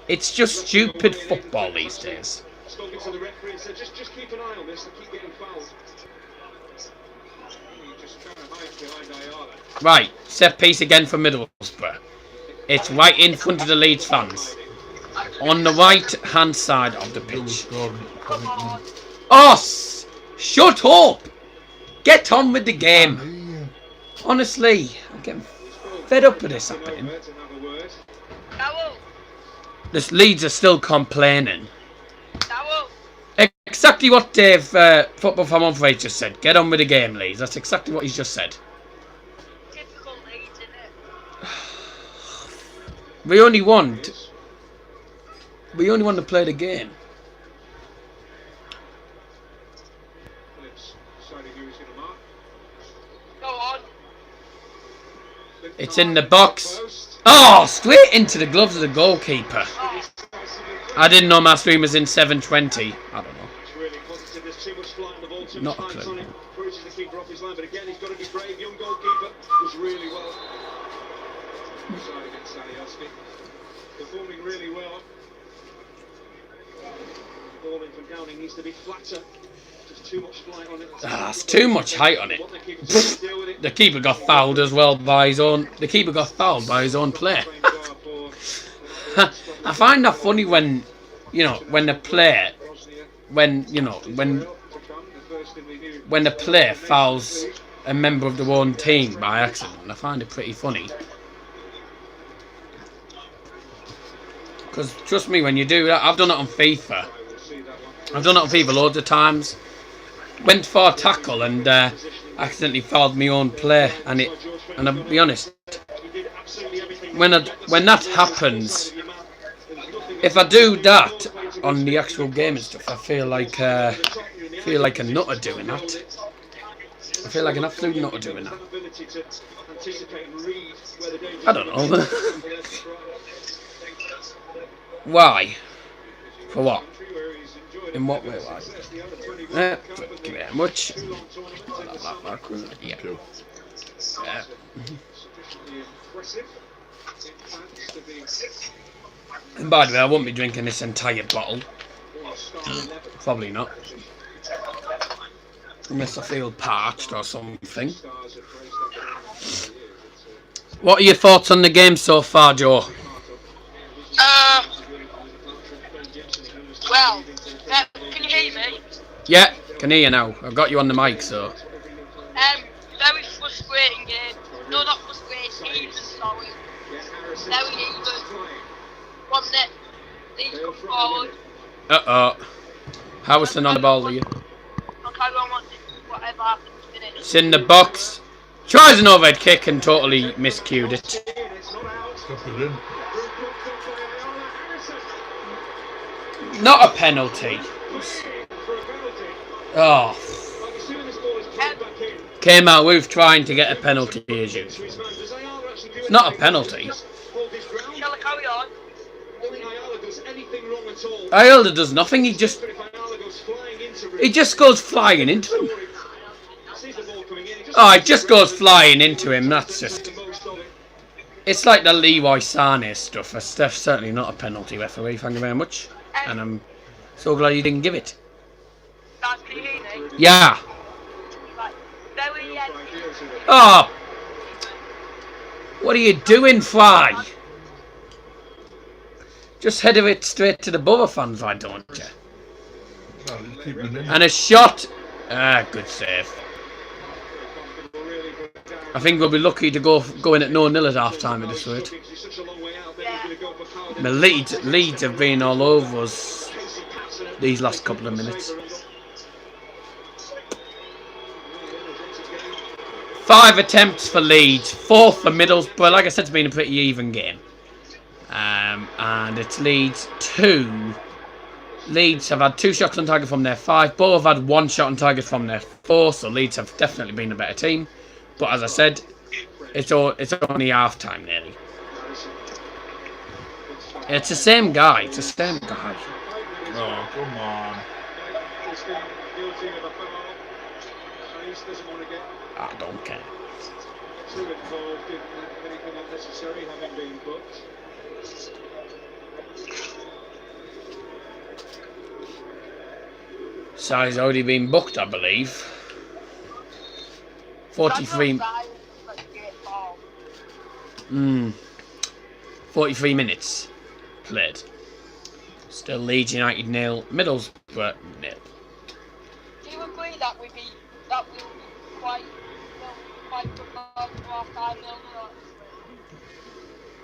It's just stupid football these days. Spoken to the referee and said, just keep an eye on this. I keep getting fouled. Right, set piece again for Middlesbrough. It's right in front of the Leeds fans. On the right hand side of the pitch. Oh, shut up! Get on with the game. Honestly, I'm getting fed up with this happening. The Leeds are still complaining. Exactly what Dave, Football from Monfrey just said. Get on with the game, Leeds. That's exactly what he's just said. Typical Leeds, isn't it? We only want to play the game. Go on. It's in the box. Oh, straight into the gloves of the goalkeeper. I didn't know my stream was in 720. I don't know. Not a clue. Bruises the keeper off his line, but again he's got to be brave. Young goalkeeper was really well. Sorry against Salioski. Performing really well. Ball in from Downing needs to be flatter. Just too much flight on it. It's too much height on it. The keeper got fouled as well by his own. The keeper got fouled by his own player. I find that funny when, when the player, when the player fouls a member of their own team by accident. I find it pretty funny. Because trust me, when you do that, I've done it on FIFA. I've done it on FIFA loads of times. Went for a tackle and accidentally fouled my own player, and I'll be honest, when that happens, if I do that on the actual game and stuff, I feel like a nutter doing that. I feel like an absolute nutter doing that. I don't know. Why? For what? In what way? Why? Thank you very much. Yeah. And by the way, I won't be drinking this entire bottle. Probably not. Unless I feel parched or something. What are your thoughts on the game so far, Joe? Well, can you hear me? Yeah, can hear you now. I've got you on the mic, so. Very frustrating game. No, not frustrating, even, sorry. Very even. One that Leeds come forward, Howison on the ball, Lee. I'll carry on whatever happens with it. It's in the box. Tries an overhead kick and totally miscued it. Stop it in. Not a penalty. Oh. Came out with trying to get a penalty as usual. It's not a penalty. Shall I carry on? Ayala does nothing. He just goes flying into him. Oh, it just goes flying into him. That's just. It's like the Leroy Sané stuff. That's certainly not a penalty, referee. Thank you very much. And I'm so glad you didn't give it. Guys, can you hear me? Yeah. Right. Very end. Oh. What are you doing, Fly? Just head it straight to the Boro fans, why don't you? No, just keep it in. And a shot. Good save. I think we'll be lucky to go in at 0-0 at half time at this rate. The Leeds have been all over us these last couple of minutes. 5 attempts for Leeds, 4 for Middlesbrough. Like I said, it's been a pretty even game. And it's Leeds 2. Leeds have had 2 shots on target from their 5. Boro have had 1 shot on target from their 4. So Leeds have definitely been a better team. But as I said, it's only half time nearly. It's the same guy. It's the same guy. Oh, come on. I don't care. So he's already been booked, I believe. 43. 43 minutes played. Still Leeds United 0, Middlesbrough 0. Do you agree that we be quite good for half time?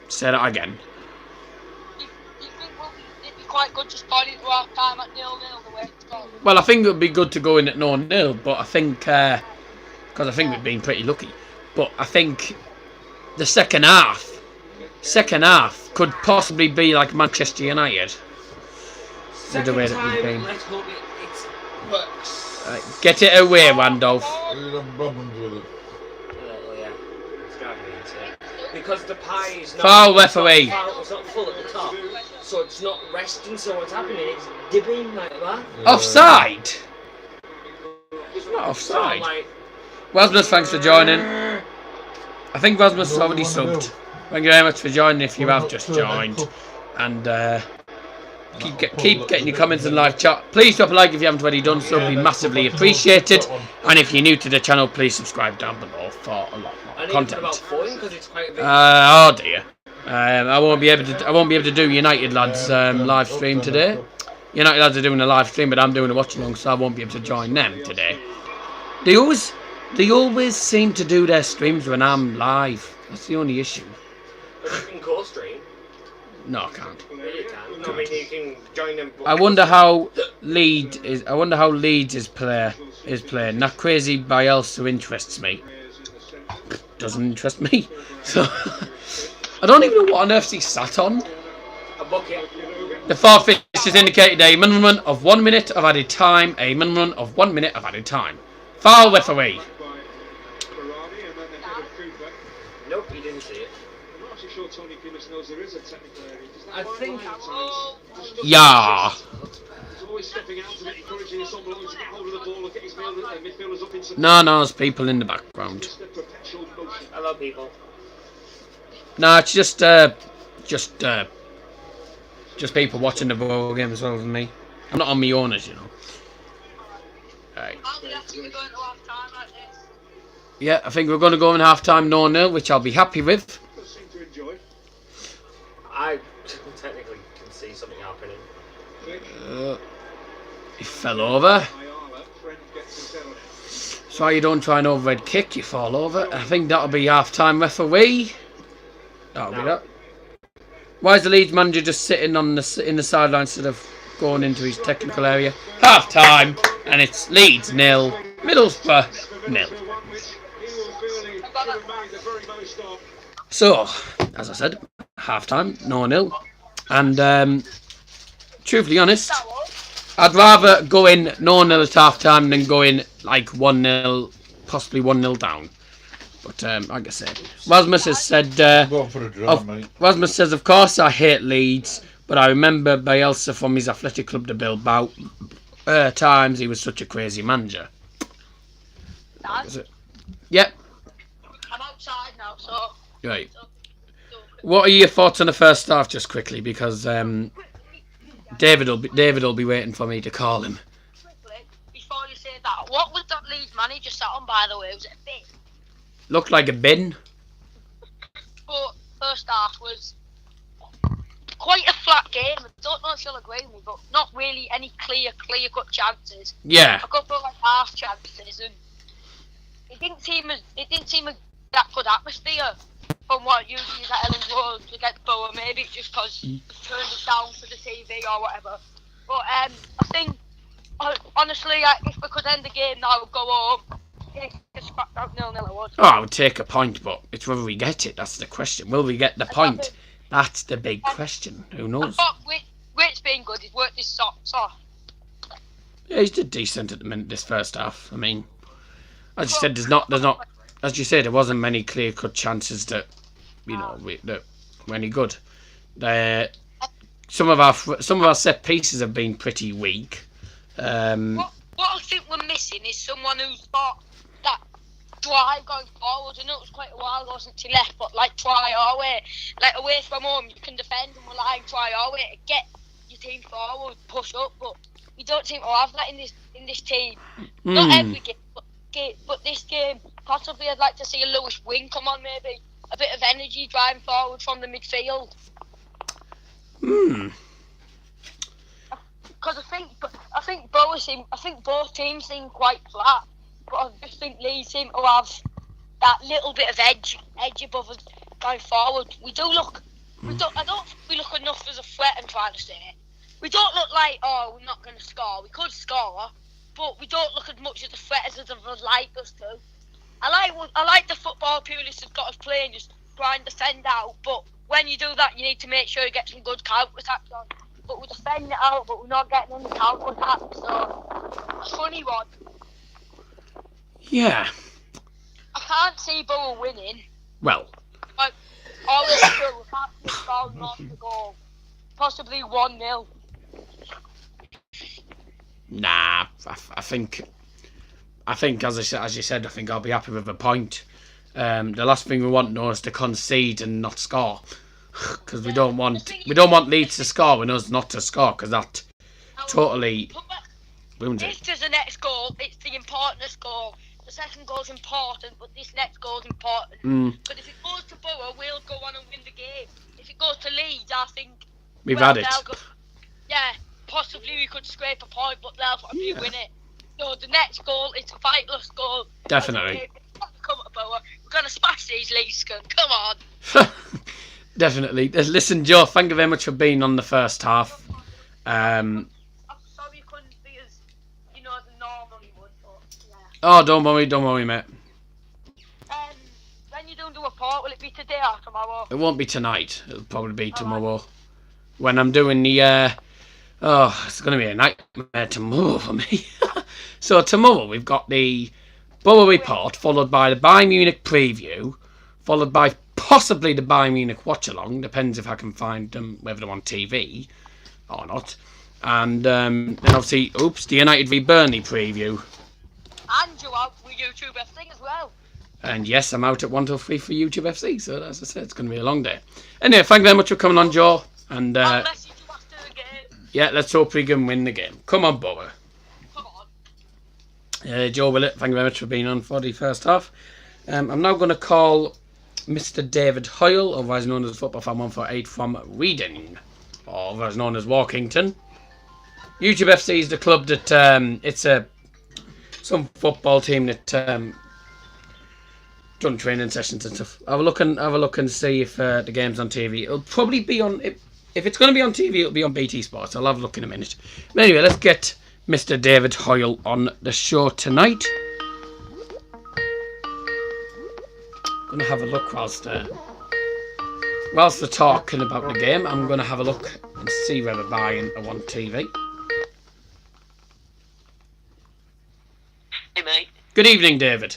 Say that again. Do you think it'd be quite good just going into half time at 0-0 the way it's gone? Well, I think it would be good to go in at 0-0, but I think because I think we've been pretty lucky. But I think the second half could possibly be like Manchester United. The way that we've been. Let's hope it works. Get it away, Randolph. We have problems with it. Yeah, it's driving me insane. Because the pie is not... Foul, referee. It's not full at the top, so it's not resting, so what's happening, it's dipping like that. Yeah. Offside? It's not It's not offside. like... Rasmus, thanks for joining. I think Rasmus has already subbed. Thank you very much for joining if you have just joined. And keep getting your comments in live chat. Please drop a like if you haven't already done so. It'd be massively appreciated. And if you're new to the channel, please subscribe down below for a lot more content. About phone, because it's quite a bit... Oh dear. I won't be able to do United lads live stream today. United lads are doing a live stream, but I'm doing a watch along, so I won't be able to join them today. They always seem to do their streams when I'm live. That's the only issue. But you can co-stream. No, I can't. Yeah, you can. I mean, you can join them... I wonder how Leeds is playing. That crazy Bielsa interests me. Doesn't interest me. So I don't even know what on earth he sat on. A bucket. The forfeit is indicated a minimum of 1 minute of added time. A minimum of 1 minute of added time. Foul, referee. Nope, he didn't see it. I think... Yeah. No, there's people in the background. Hello, people. No, it's just people watching the ball game as well as me. I'm not on my own, as you know. Right. Yeah, I think we're going to go in half-time 0-0, which I'll be happy with. I technically can see something happening. He fell over. So you don't try an overhead kick, you fall over. I think that'll be half-time referee. That'll be that. Why is the Leeds manager just sitting on in the sideline instead of going into his technical area. Half time, and it's Leeds 0, Middlesbrough 0. So, as I said, half time, 0-0. And truthfully honest, I'd rather go in 0-0 at half time than go in like 1-0, possibly 1-0 down. But like I said, Rasmus has said, Going for a draw, mate. Rasmus says, of course I hate Leeds, but I remember Bielsa from his athletic club to Bilbao. Times he was such a crazy manager. That was it. Yep. I'm outside now, so. Right. What are your thoughts on the first half, just quickly, because David will be waiting for me to call him. Quickly, before you say that, what was that Leeds manager sat on, by the way? Was it a bin? Looked like a bin. But first half was quite a flat game. I don't know if you'll agree with me, but not really any clear-cut chances. Yeah. A couple of like half chances, and it didn't seem that good atmosphere from what usually is at Elland Road against Boro. Maybe it's just because they turned it down for the TV or whatever. But I think, honestly, if we could end the game now, go home, just scrap out 0-0 I would. Oh, I would take a point, but it's whether we get it. That's the question. Will we get the point? That's the big question. Who I knows? thought Waite's been good. He's worked his socks off. Yeah, he's did decent at the minute this first half. I mean, as you said, there's not. As you said, there wasn't many clear-cut chances that, that were any good. Some of our set pieces have been pretty weak. What I think we're missing is someone who's got that drive going forward. I know it was quite a while ago since he left, but like try our way. Like away from home, you can defend and rely on try our way to get your team forward, push up, but we don't seem to have that in this team. Not every game, but this game, possibly I'd like to see a Lewis Wing come on, maybe. A bit of energy driving forward from the midfield. Because I think both teams seem quite flat, but I just think Leeds seem to have that little bit of edge above us going forward. I don't think we look enough as a threat. I'm trying to say, we don't look like we're not going to score. We could score, but we don't look as much as a threat as I would like us to. I like the football purists have got us playing, just try and defend out. But when you do that, you need to make sure you get some good counter attacks on. But we're defending it out, but we're not getting any counter attacks. So a funny one. Yeah. I can't see Boro winning. Well. Always true. We can't see scoring not to goal. Possibly 1-0. Nah, I think as you said, I think I'll be happy with a point. The last thing we want now is to concede and not score, because we don't want Leeds to score and us not to score, because that totally ruins it. This is the next goal. It's the important goal. The second goal is important, but this next goal is important. But if it goes to Boro, we'll go on and win the game. If it goes to Leeds, I think we've had it. Possibly we could scrape a point, but they'll probably win it. So the next goal is a vital goal. Definitely. Come on, Boro. We're going to smash these Leeds. Come on. Definitely. Listen, Joe, thank you very much for being on the first half. I'm sorry you couldn't be as, as normal you would, but yeah. Oh, don't worry, mate. When you do a report, will it be today or tomorrow? It won't be tonight. It'll probably be tomorrow. Right. When I'm doing the... it's going to be a nightmare tomorrow for me. So tomorrow we've got the Boro report, followed by the Bayern Munich preview, followed by possibly the Bayern Munich watch-along, depends if I can find them, whether they're on TV or not. And then obviously, the United v Burnley preview. And you're out with YouTube FC as well. And yes, I'm out at 1 till 3 for YouTube FC, so as I said, it's going to be a long day. Anyway, thank you very much for coming on, Joe. And I'll message you after the game. Yeah, let's hope we can win the game. Come on, Boro. Joe Willett, thank you very much for being on for the first half. I'm now going to call Mr. David Hoyle, otherwise known as Football Fan 148 from Reading, or otherwise known as Walkington. YouTube FC is the club that it's some football team that done training sessions and stuff. Have a look and see if the game's on TV. It'll probably be on. if it's going to be on TV, it'll be on BT Sports. I'll have a look in a minute. But anyway, let's get Mr. David Hoyle on the show tonight. I'm going to have a look whilst they're talking about the game. I'm going to have a look and see whether Bayern are on TV. Hey, mate. Good evening, David.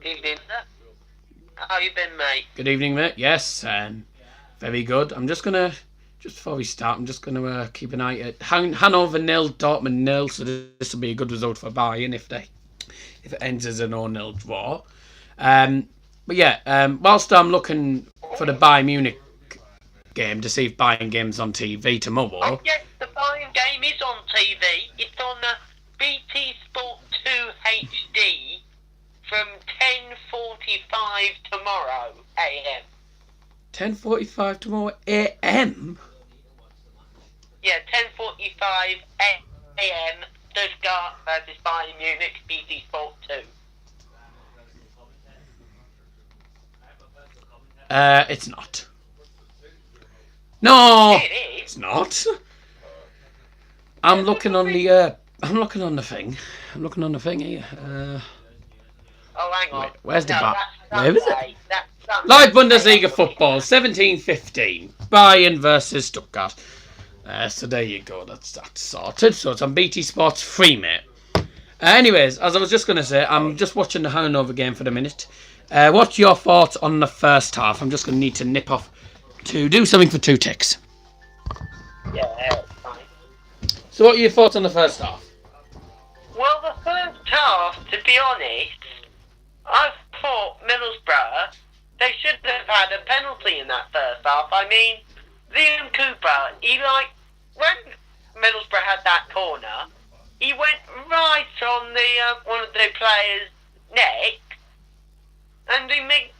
Evening. How you been, mate? Good evening, mate. Yes, very good. I'm just going to, just before we start, I'm just going to keep an eye at Hanover 0, Dortmund 0. So this will be a good result for Bayern if it ends as a 0-0 draw. But yeah, whilst I'm looking for the Bayern Munich game to see if Bayern game's on TV tomorrow. Oh, yes, the Bayern game is on TV. It's on BT Sport 2 HD from 10:45 tomorrow AM. 10:45 tomorrow AM? Yeah, 10:45 AM. Stuttgart versus Bayern Munich, BT Sport 2. It's not. No, It is. it's not. I'm looking on the thing. I'm looking on the thing here. Oh, hang on. Where's the no, bar? that's Where is it? Sunday. That's Sunday. Live Bundesliga football, 17:15. Bayern versus Stuttgart. So there you go. That's sorted. So it's on BT Sports 3, mate. Anyways, as I was just going to say, I'm just watching the Hanover game for the minute. What's your thoughts on the first half? I'm just going to need to nip off to do something for 2 ticks. Yeah, it's fine. So what are your thoughts on the first half? Well, the first half, to be honest, I thought Middlesbrough, they should have had a penalty in that first half. I mean, Liam Cooper, when Middlesbrough had that corner, he went right on the one of the players' neck, and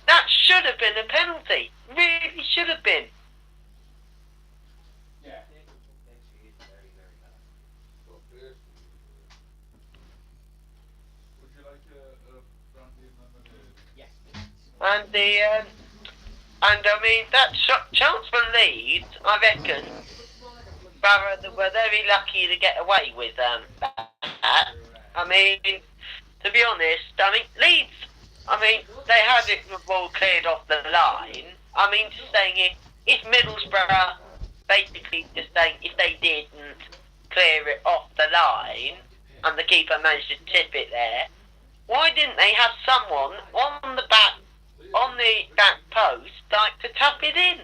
that should have been a penalty. Really should have been. And I mean, that chance for Leeds, I reckon, Barrow were very lucky to get away with that. I mean, to be honest, Leeds, they had it the ball cleared off the line. Just saying if Middlesbrough, basically just saying if they didn't clear it off the line and the keeper managed to tip it there, why didn't they have someone on the back post to tap it in?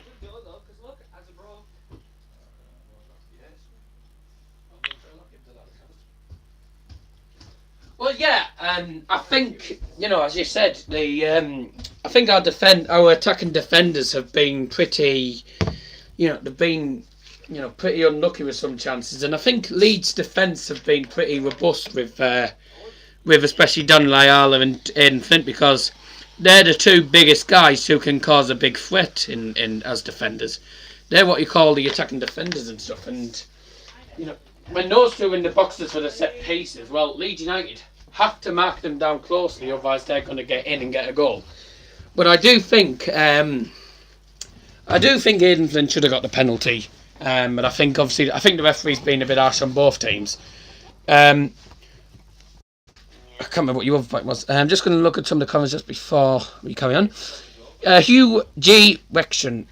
Well, yeah, I think, as you said, I think our attacking defenders have been pretty, pretty unlucky with some chances, and I think Leeds' defence have been pretty robust with especially Don Lyala and Aidan Flint, because they're the 2 biggest guys who can cause a big threat in as defenders. They're what you call the attacking defenders and stuff, and when those 2 in the boxes for the set pieces, well, Leeds United have to mark them down closely, otherwise they're going to get in and get a goal. But I do think Aidan Flint should have got the penalty, but I think the referee's been a bit harsh on both teams. I can't remember what your other point was. I'm just going to look at some of the comments just before we carry on. Hugh G. Wection.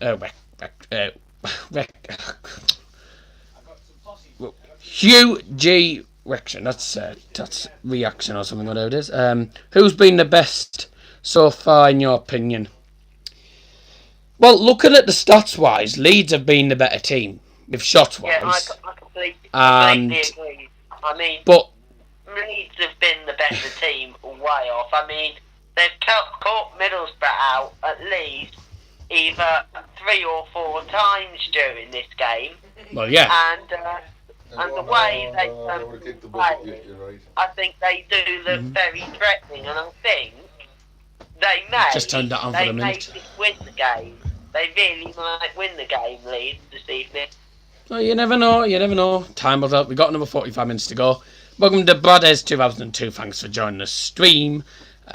Hugh G. Wection. That's reaction or something, whatever it is. Who's been the best so far, in your opinion? Well, looking at the stats-wise, Leeds have been the better team, with shots-wise. Yeah, I completely agree. But Leeds have been the better team way off. They've caught Middlesbrough out at least either 3 or 4 times during this game. Well, yeah. And the way they play, I think they do look very threatening, and I think they may. Just turned that on for a minute. They may win the game. They really might win the game, Leeds, this evening. Well, you never know. Time was up. We got another 45 minutes to go. Welcome to Brothers 2002. Thanks for joining the stream.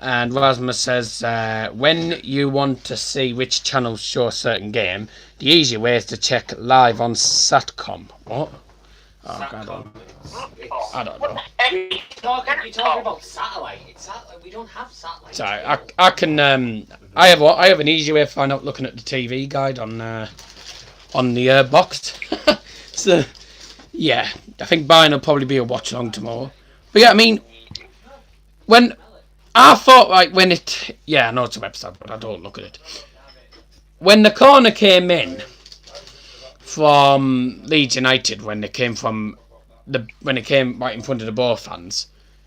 And Rasmus says, when you want to see which channels show a certain game, the easy way is to check live on Satcom. What? Oh, God, I don't know. You're talking about satellite. It's satellite. We don't have satellite. Sorry, I can. I have an easy way to find out looking at the TV guide on the box. So, yeah, I think buying will probably be a watch along tomorrow. But yeah, I mean, when I thought I know it's a website, but I don't look at it. When the corner came in from Leeds United, when it came right in front of the Boro fans,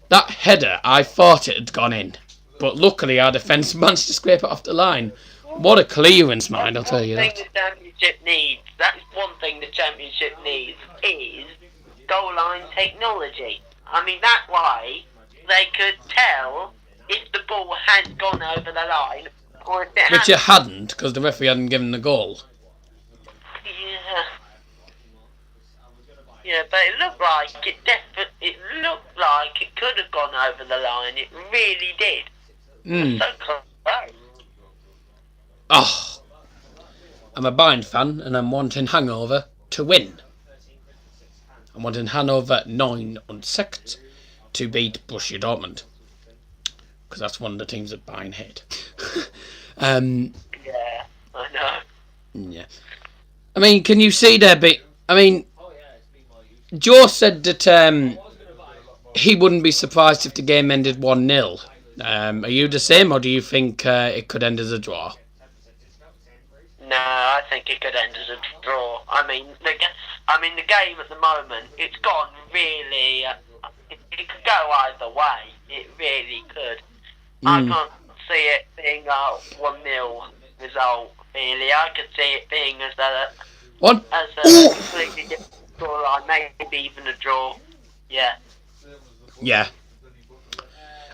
that header, I thought it had gone in, but luckily our defence managed to scrape it off the line. What a clearance, man! I'll tell you that. That is one thing the Championship needs is goal line technology. I mean, that way they could tell if the ball had gone over the line or if it Which it hadn't, because the referee hadn't given the goal. Yeah, but it looked like it could have gone over the line. It really did. Mm. So close. Oh, I'm a Bayern fan, and I'm wanting Hangover to win. I'm wanting Hannover 9-6 to beat Borussia Dortmund, because that's one of the teams that Bayern hate. Yeah, I know. Yeah. I mean, can you see there? I mean, Joe said that he wouldn't be surprised if the game ended 1-0. Are you the same, or do you think it could end as a draw? No, I think it could end as a draw. I mean, the game at the moment, it's gone really. It could go either way. It really could. I can't see it being a 1-0 result. Really, I could see it being as a completely different scoreline, maybe even a draw. Yeah. Yeah.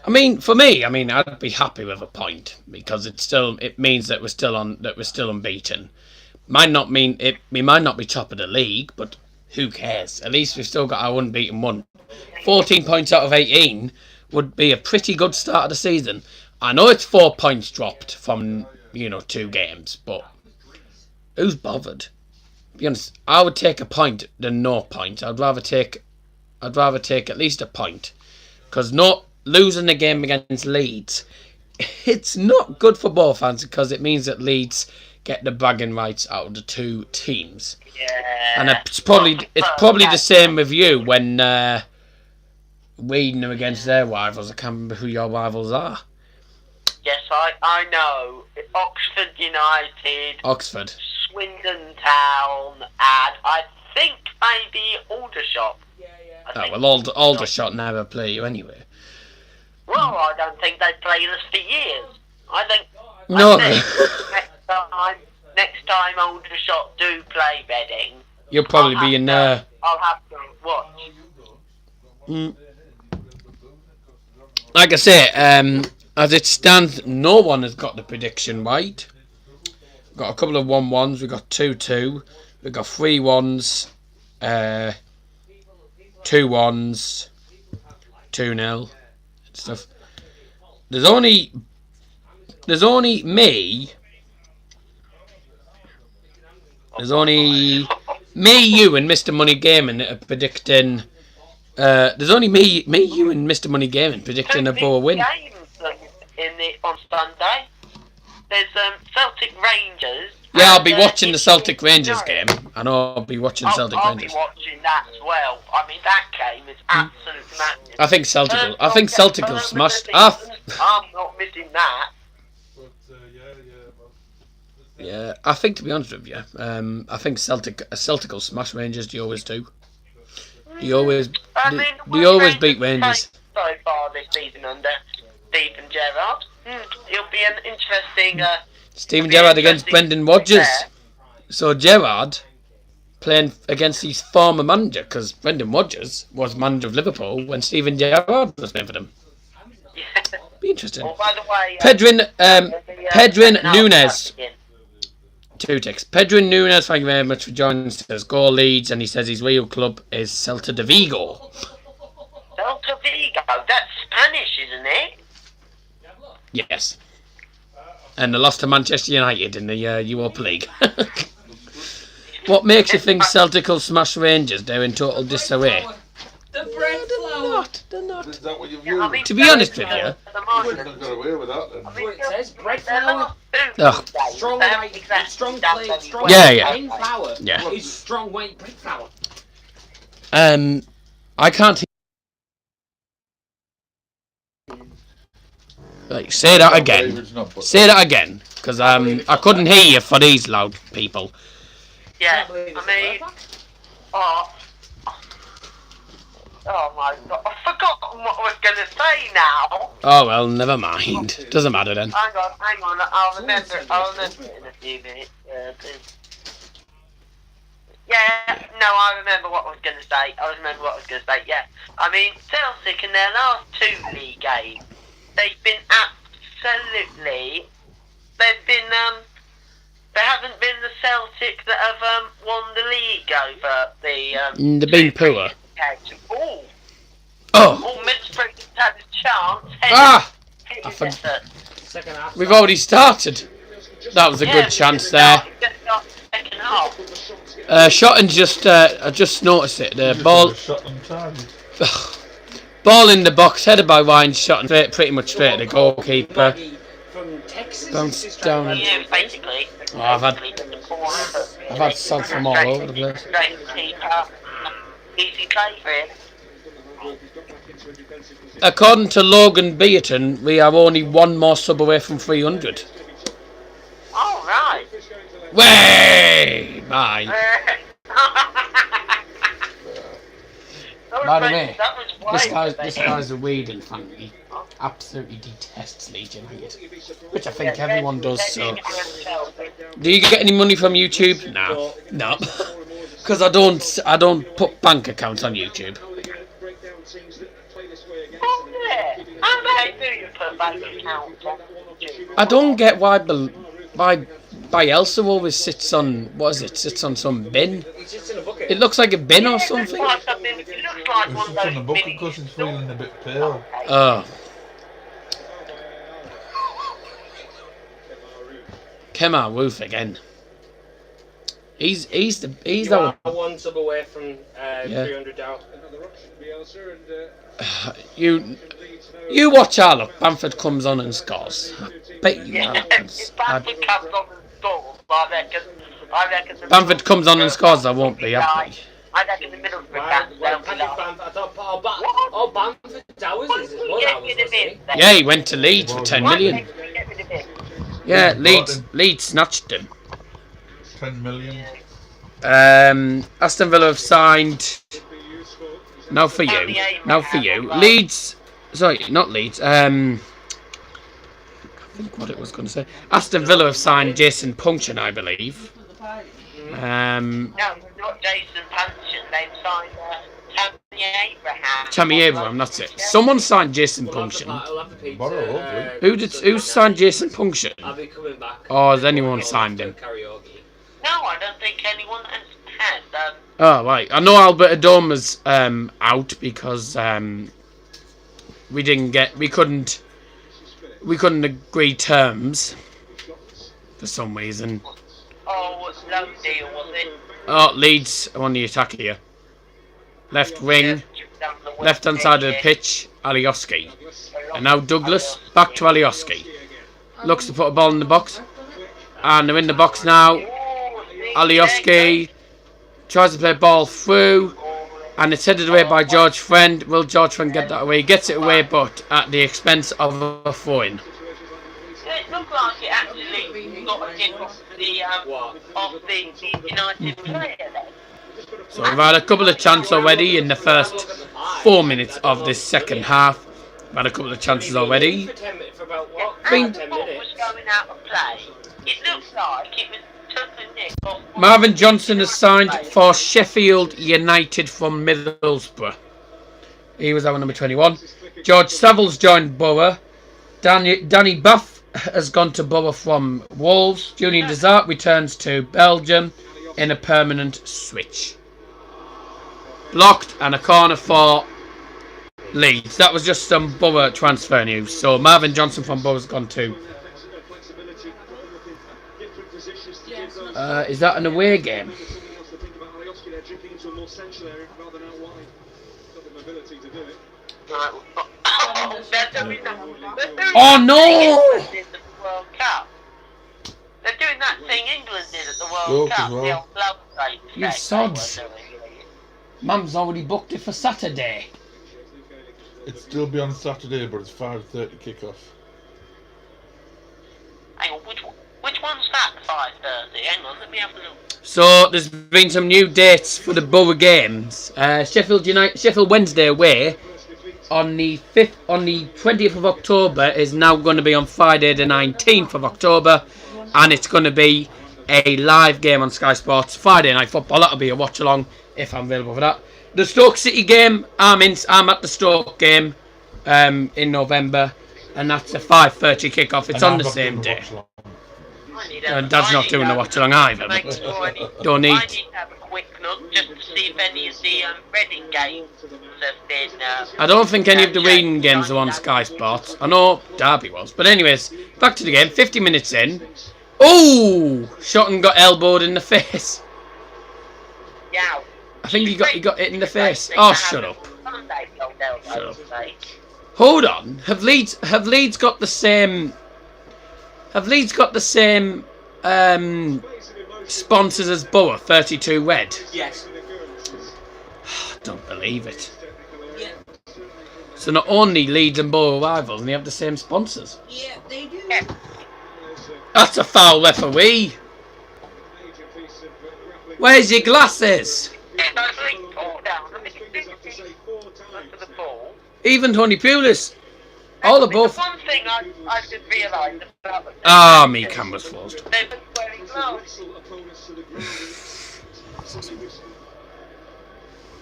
I mean, for me, I'd be happy with a point, because it means that we're still unbeaten. We might not be top of the league, but who cares? At least we've still got our unbeaten one. 14 points out of 18 would be a pretty good start of the season. I know it's 4 points dropped from 2 games, but who's bothered? To be honest, I would take a point than no point. I'd rather take at least a point, because not losing the game against Leeds, it's not good for both fans, because it means that Leeds get the bragging rights out of the two teams. Yeah. And it's probably the same with you when Whedon are against their rivals. I can't remember who your rivals are. Yes, I know. Oxford United. Oxford. Swindon Town, and I think maybe Aldershot. Aldershot never play you anyway. Well, I don't think they played us for years. I think next time Aldershot do play Reading, you'll probably be in there. I'll have to watch. Like I say, as it stands, no one has got the prediction right. We've got a couple of 1-1s. We've got 2-2. We've got 3-1s. 2-1s. 2-0. Stuff. There's only me. There's only me, you, and Mr. Money Gaming that are predicting. There's only me, you, and Mr. Money Gaming predicting a Boro win. On Sunday, there's Celtic Rangers. Yeah, I'll be watching the Celtic Rangers game. I know I'll be watching Celtic Rangers. I'll be watching that as well. I mean, that game is absolute madness. I think Celtic will smash. I'm not missing that. Yeah, I think, to be honest with you, I think Celtic will smash Rangers. They always do. They always beat Rangers. So far this season under Steven Gerrard. It'll be an interesting. Steven Gerrard against Brendan Rodgers. So Gerrard playing against his former manager, because Brendan Rodgers was manager of Liverpool when Steven Gerrard was playing for them. Yeah. Be interesting. Well, by the way, Pedrin Nunes. 2 ticks. Pedrin Nunes, thank you very much for joining us. Says go Leeds, and he says his real club is Celta de Vigo. Celta Vigo. That's Spanish, isn't it? Yes. And they lost to Manchester United in the Europa League. What makes you think Celtic will smash Rangers? They're in total disarray. The bread flour. They're not. Is that what you've I mean, used? To be honest with you, You wouldn't have got away with that then. That's what it says. Bread flour. Ugh. Strong white, strong plate, strong Yeah, yeah. plain flour. Yeah. Is strong white bread flour. I can't. Right, say that again. It's not, but Say that again, because I couldn't hear you for these loud people. Yeah, I mean, oh my god, I've forgotten what I was going to say now. Oh well, never mind. Doesn't matter then. Hang on, I'll remember it in a few minutes. Yeah, no, I remember what I was going to say. Yeah. I mean, Celtic in their last 2 league games, they've been absolutely, they haven't been the Celtic that have won the league over the They've been poor. Oh, Oh, Middlesbrough had a chance. I forgot. Second half. We've already started. That was a good chance there. Second half. Shotton just, I just noticed it. The ball, shot on target. ball in the box, headed by Wine, shot pretty much straight at the goalkeeper. From Texas. Bounced down. Yeah, basically. Oh, I've had sod from all over the place. Easy play for him. According to Logan Beaton, we are only one more sub away from 300. All right. Way! Bye. By the way, this guy's a weeding fan. He absolutely detests Leeds United, which I think everyone does. So, do you get any money from YouTube? No, because I don't put bank accounts on YouTube. Oh, yeah. How do you put bank accounts on? I don't get why Bielsa always sits on sits on some bin. It looks like a bin or something. It looks like It's one of just on the those bucket mini. because it's feeling a bit pale. Oh. Kemar Wolf again. He's You our are one sub away from 300 down. you watch our luck. Bamford comes on and scores. I bet you Yeah, happens. if Bamford comes on and scores, I reckon the Bamford comes on and scores, I won't be happy. I reckon the Middlesbrough Right, fans well, will be Patrick like, Bamford, I thought Bamford's hours is as well. get Hours, rid of wasn't him. he? Yeah, he went to Leeds for 10 Why million. don't we get rid of him? Yeah, Leeds snatched him. 10 million. Aston Villa have signed. Now for you. Leeds. Sorry, not Leeds. I think what it was going to say. Aston Villa have signed Jason Puncheon, I believe. No, not Jason Puncheon. They've signed Tammy Abraham. Tammy Abraham, that's it. Someone signed Jason We'll have the Puncheon. we'll have the pizza, Boro, hopefully. Who signed Jason Puncheon? I'll be coming back. Oh, has anyone signed him? Karaoke. No, I don't think anyone has. Oh, right. I know Albert Adoma's out because we couldn't agree terms for some reason. Oh, what's no deal, was it? Oh, Leeds are on the attack here. Left wing, left hand side of the pitch, Alioski. And now Douglas, back to Alioski. Looks to put a ball in the box. And they're in the box now. Alioski tries to play ball through. And it's headed away by George Friend. Will George Friend get that away? He gets it away, but at the expense of a throw-in. It looked like it actually got a dip off the United player then. So we've had a couple of chances already in the first 4 minutes of this second half. We've had a couple of chances already. For about what? Think- 10 What minutes. was going out of play? It looks like it was took a nick off. Marvin Johnson has signed for Sheffield United from Middlesbrough. He was our number 21. George Savile's joined Boro. Danny Buff has gone to Boro from Wolves. Julian Desart returns to Belgium in a permanent switch. Blocked and a corner for Leeds. That was just some Boro transfer news. So Marvin Johnson from Boro's gone too. Is that an away game? Oh no! World Cup. They're doing that thing England did at the World Stoke Cup. as well. The old love race You thing sods. they were doing. Mum's already booked it for Saturday. It'd still be on Saturday, but it's 5:30 kickoff. Hang on, which one's that? 5:30. Hang on, let me have a look. So there's been some new dates for the Boro games. Sheffield Wednesday away on the 20th of October is now going to be on Friday the 19th of October, and it's going to be a live game on Sky Sports Friday Night Football. That'll be a watch along if I'm available for that. The Stoke City game, I'm at the Stoke game in November, and that's a 5:30 kickoff. It's on the same day. And Dad's not doing the watch along either. Make But sure don't I need. need to have a quick look just to see if any of the Reading games have been. I don't think any of the Reading games are on Sky Sports. I know Derby was. But anyways, back to the game. 50 minutes in. Oh! Shotton got elbowed in the face. Yeah. I think he got hit in the face. Oh, shut up. Shut up. Hold on. Have Leeds got the same... Have Leeds got the same sponsors as Boro, 32 Red? Yes. I don't believe it. So not only Leeds and Boro rivals, and they have the same sponsors. Yeah, they do. That's a foul, referee. Where's your glasses? Even Tony Pulis. All the both. One thing I should realise about the Ah, me camera's closed. they've been wearing gloves.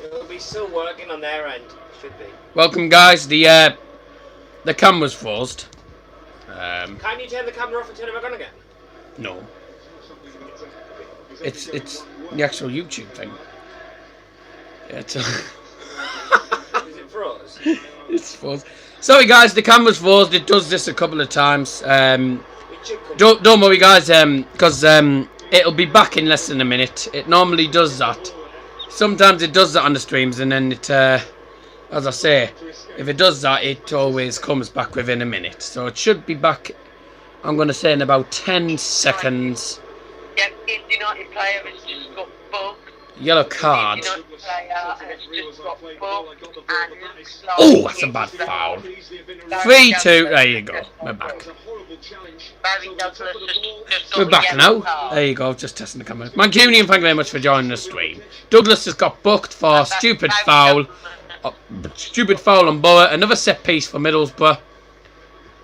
It'll be still working on their end. Should be. Welcome, guys. The camera's frozen. Can you turn the camera off and turn it back on again? No. It's the actual YouTube thing. Yeah, it's Is it froze? it's frozen. Sorry, guys. The camera's frozen. It does this a couple of times. Don't worry, guys. Because it'll be back in less than a minute. It normally does that. Sometimes it does that on the streams, and then it, as I say, if it does that, it always comes back within a minute. So it should be back, I'm going to say, in about 10 seconds. Yeah, United player has just got booked. Yellow card. United player has just got booked and looks like Oh, that's a bad foul. 3-2. There you go. We're back. Barry Douglas just We're got back the yellow now. card. There you go. Just testing the camera. Mancunian, thank you very much for joining the stream. Douglas has got booked for stupid foul. Stupid foul on Boro. Another set piece for Middlesbrough.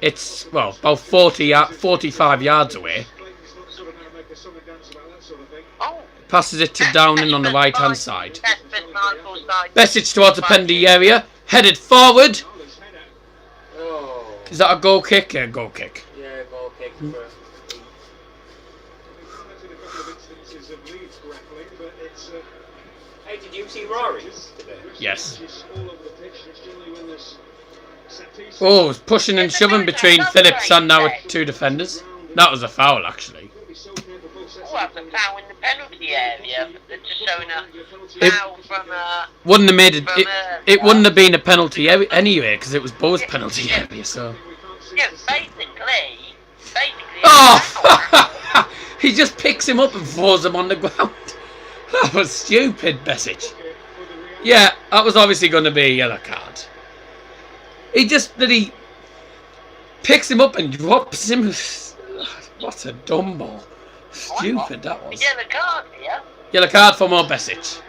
It's, well, about 45 yards away. Oh, Passes it to Downing on the right hand side. that's been Michael's side. Message towards the penalty area. Headed forward. Oh. Is that a goal kick? Yeah, goal kick. Yeah, goal kick for. Hey, did you see Rory today? Yes. Oh, it was pushing and shoving between Phillips and our two defenders. That was a foul, actually. Oh, that's a foul in the penalty area. They're just showing a foul from Wouldn't have made it. It wouldn't have been a penalty anyway because it was Bo's penalty area. So. yeah, basically. Oh! He just picks him up and throws him on the ground. That was stupid, Besic. Yeah, that was obviously going to be a yellow card. He just bloody picks him up and drops him. What a dumb ball. Stupid that was. Yellow card here. Yellow card for more Besic. Must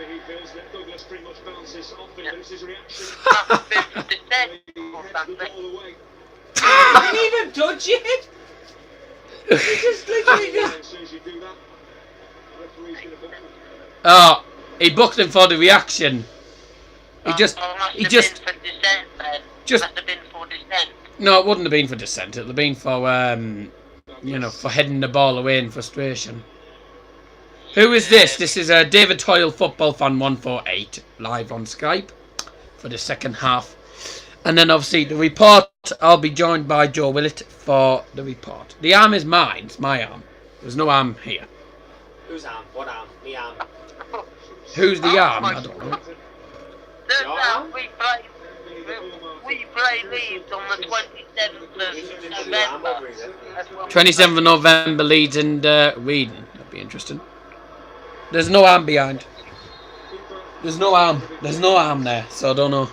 have been for dissent or something. He didn't even touch it! He just literally just... Oh, he booked him for the reaction. He Must have been for dissent then. Must have been for dissent. No, it wouldn't have been for dissent. It would have been for, for heading the ball away in frustration. Who is this? This is David Hoyle, Football Fan 148, live on Skype for the second half. And then obviously the report, I'll be joined by Joe Willett for the report. The arm is mine, it's my arm. There's no arm here. Whose arm? What arm? Me arm. Who's the arm? I don't know. We play Leeds on the 27th of November. 27th of November, Leeds and Reading. That'd be interesting. There's no arm behind. There's no arm. There's no arm there, so I don't know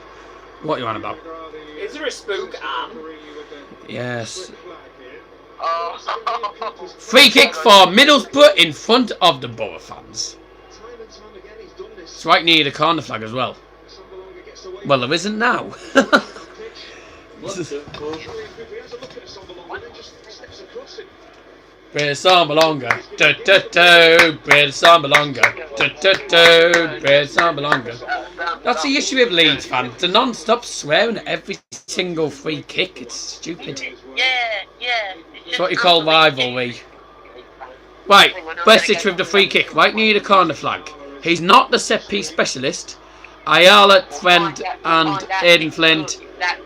what you're on about. Is there a spook arm? Yes. Oh. Free kick for Middlesbrough in front of the Boro fans. It's right near the corner flag as well. Well, there isn't now. British Samba longer. British Samba longer. British Samba longer. That's the issue with Leeds fans. They're non-stop swearing at every single free kick. It's stupid. Yeah. It's what you call rivalry. Right, Westwich with the free kick, right near the corner flag. He's not the set-piece specialist. Ayala, Friend, and Aidan Flint,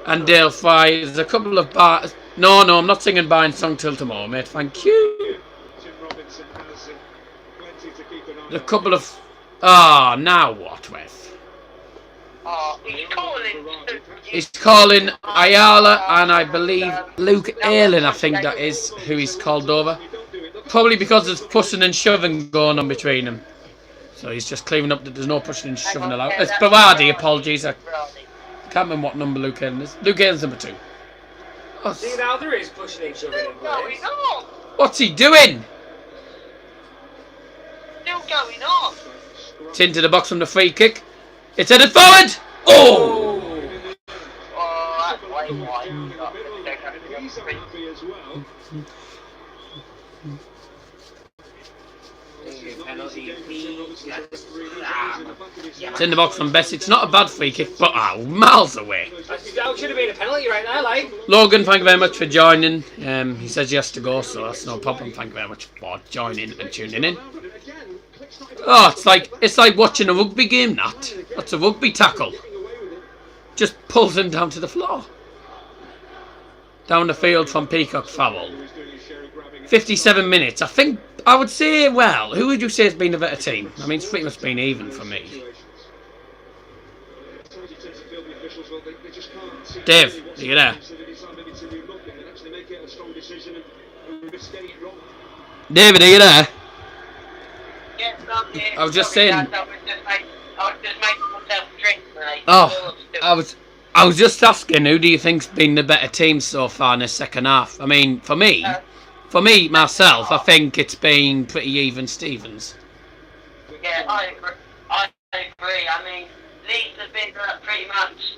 and Dale Fry. There's a couple of bars. No, I'm not singing Byron's song till tomorrow, mate. Thank you. There's a couple of. Now what, Wes? He's calling Ayala and I believe Luke Ayling, I think that is who he's called over. Probably because there's pushing and shoving going on between them. So he's just clearing up that there's no pushing and shoving allowed. It's Barardi, apologies. I can't remember what number Luke Ayling is. Luke Ayling's number 2. Oh, See, now there is pushing and shoving in place. what's he doing? Still going on. It's into the box from the free kick. It's headed forward. Oh! Oh, that's way wide. He's happy as well. It's in the box from Bess. It's not a bad free kick, but miles away. That should have been a penalty right there, like. Logan, thank you very much for joining. He says he has to go, so that's no problem. Thank you very much for joining and tuning in. Oh, it's like watching a rugby game. That's a rugby tackle. Just pulls him down to the floor. Down the field from Peacock Farrell. 57 minutes. I would say, well, who would you say has been the better team? I mean, it's pretty much been even for me. Dave, are you there? David, are you there? Yes, I'm here. I was just saying. I was just making myself a drink, mate. Oh, I was just asking, who do you think's been the better team so far in the second half? I mean, for me, myself, I think it's been pretty even Stevens. Yeah, I agree. I mean, Leeds have been pretty much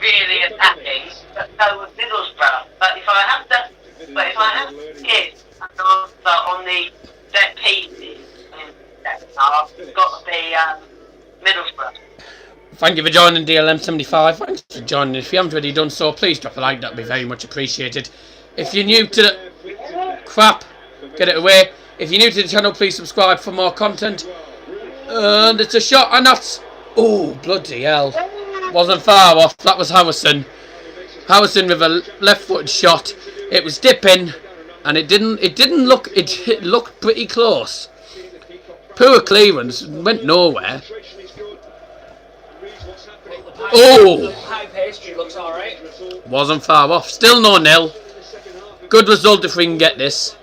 really attacking, but so was Middlesbrough. But if I have to give an answer on the set pieces in the second half, it's got to be Middlesbrough. Thank you for joining DLM75. Thanks for joining. If you haven't already done so, please drop a like. That'd be very much appreciated. If you're new to the crap, get it away. If you're new to the channel, please subscribe for more content. And it's a shot, and that's bloody hell! Wasn't far off. That was Howison. Howison with a left-footed shot. It was dipping, and it didn't look. It looked pretty close. Poor clearance, went nowhere. The high pastry looks alright. Wasn't far off. Still 0-0. Good result if we can get this.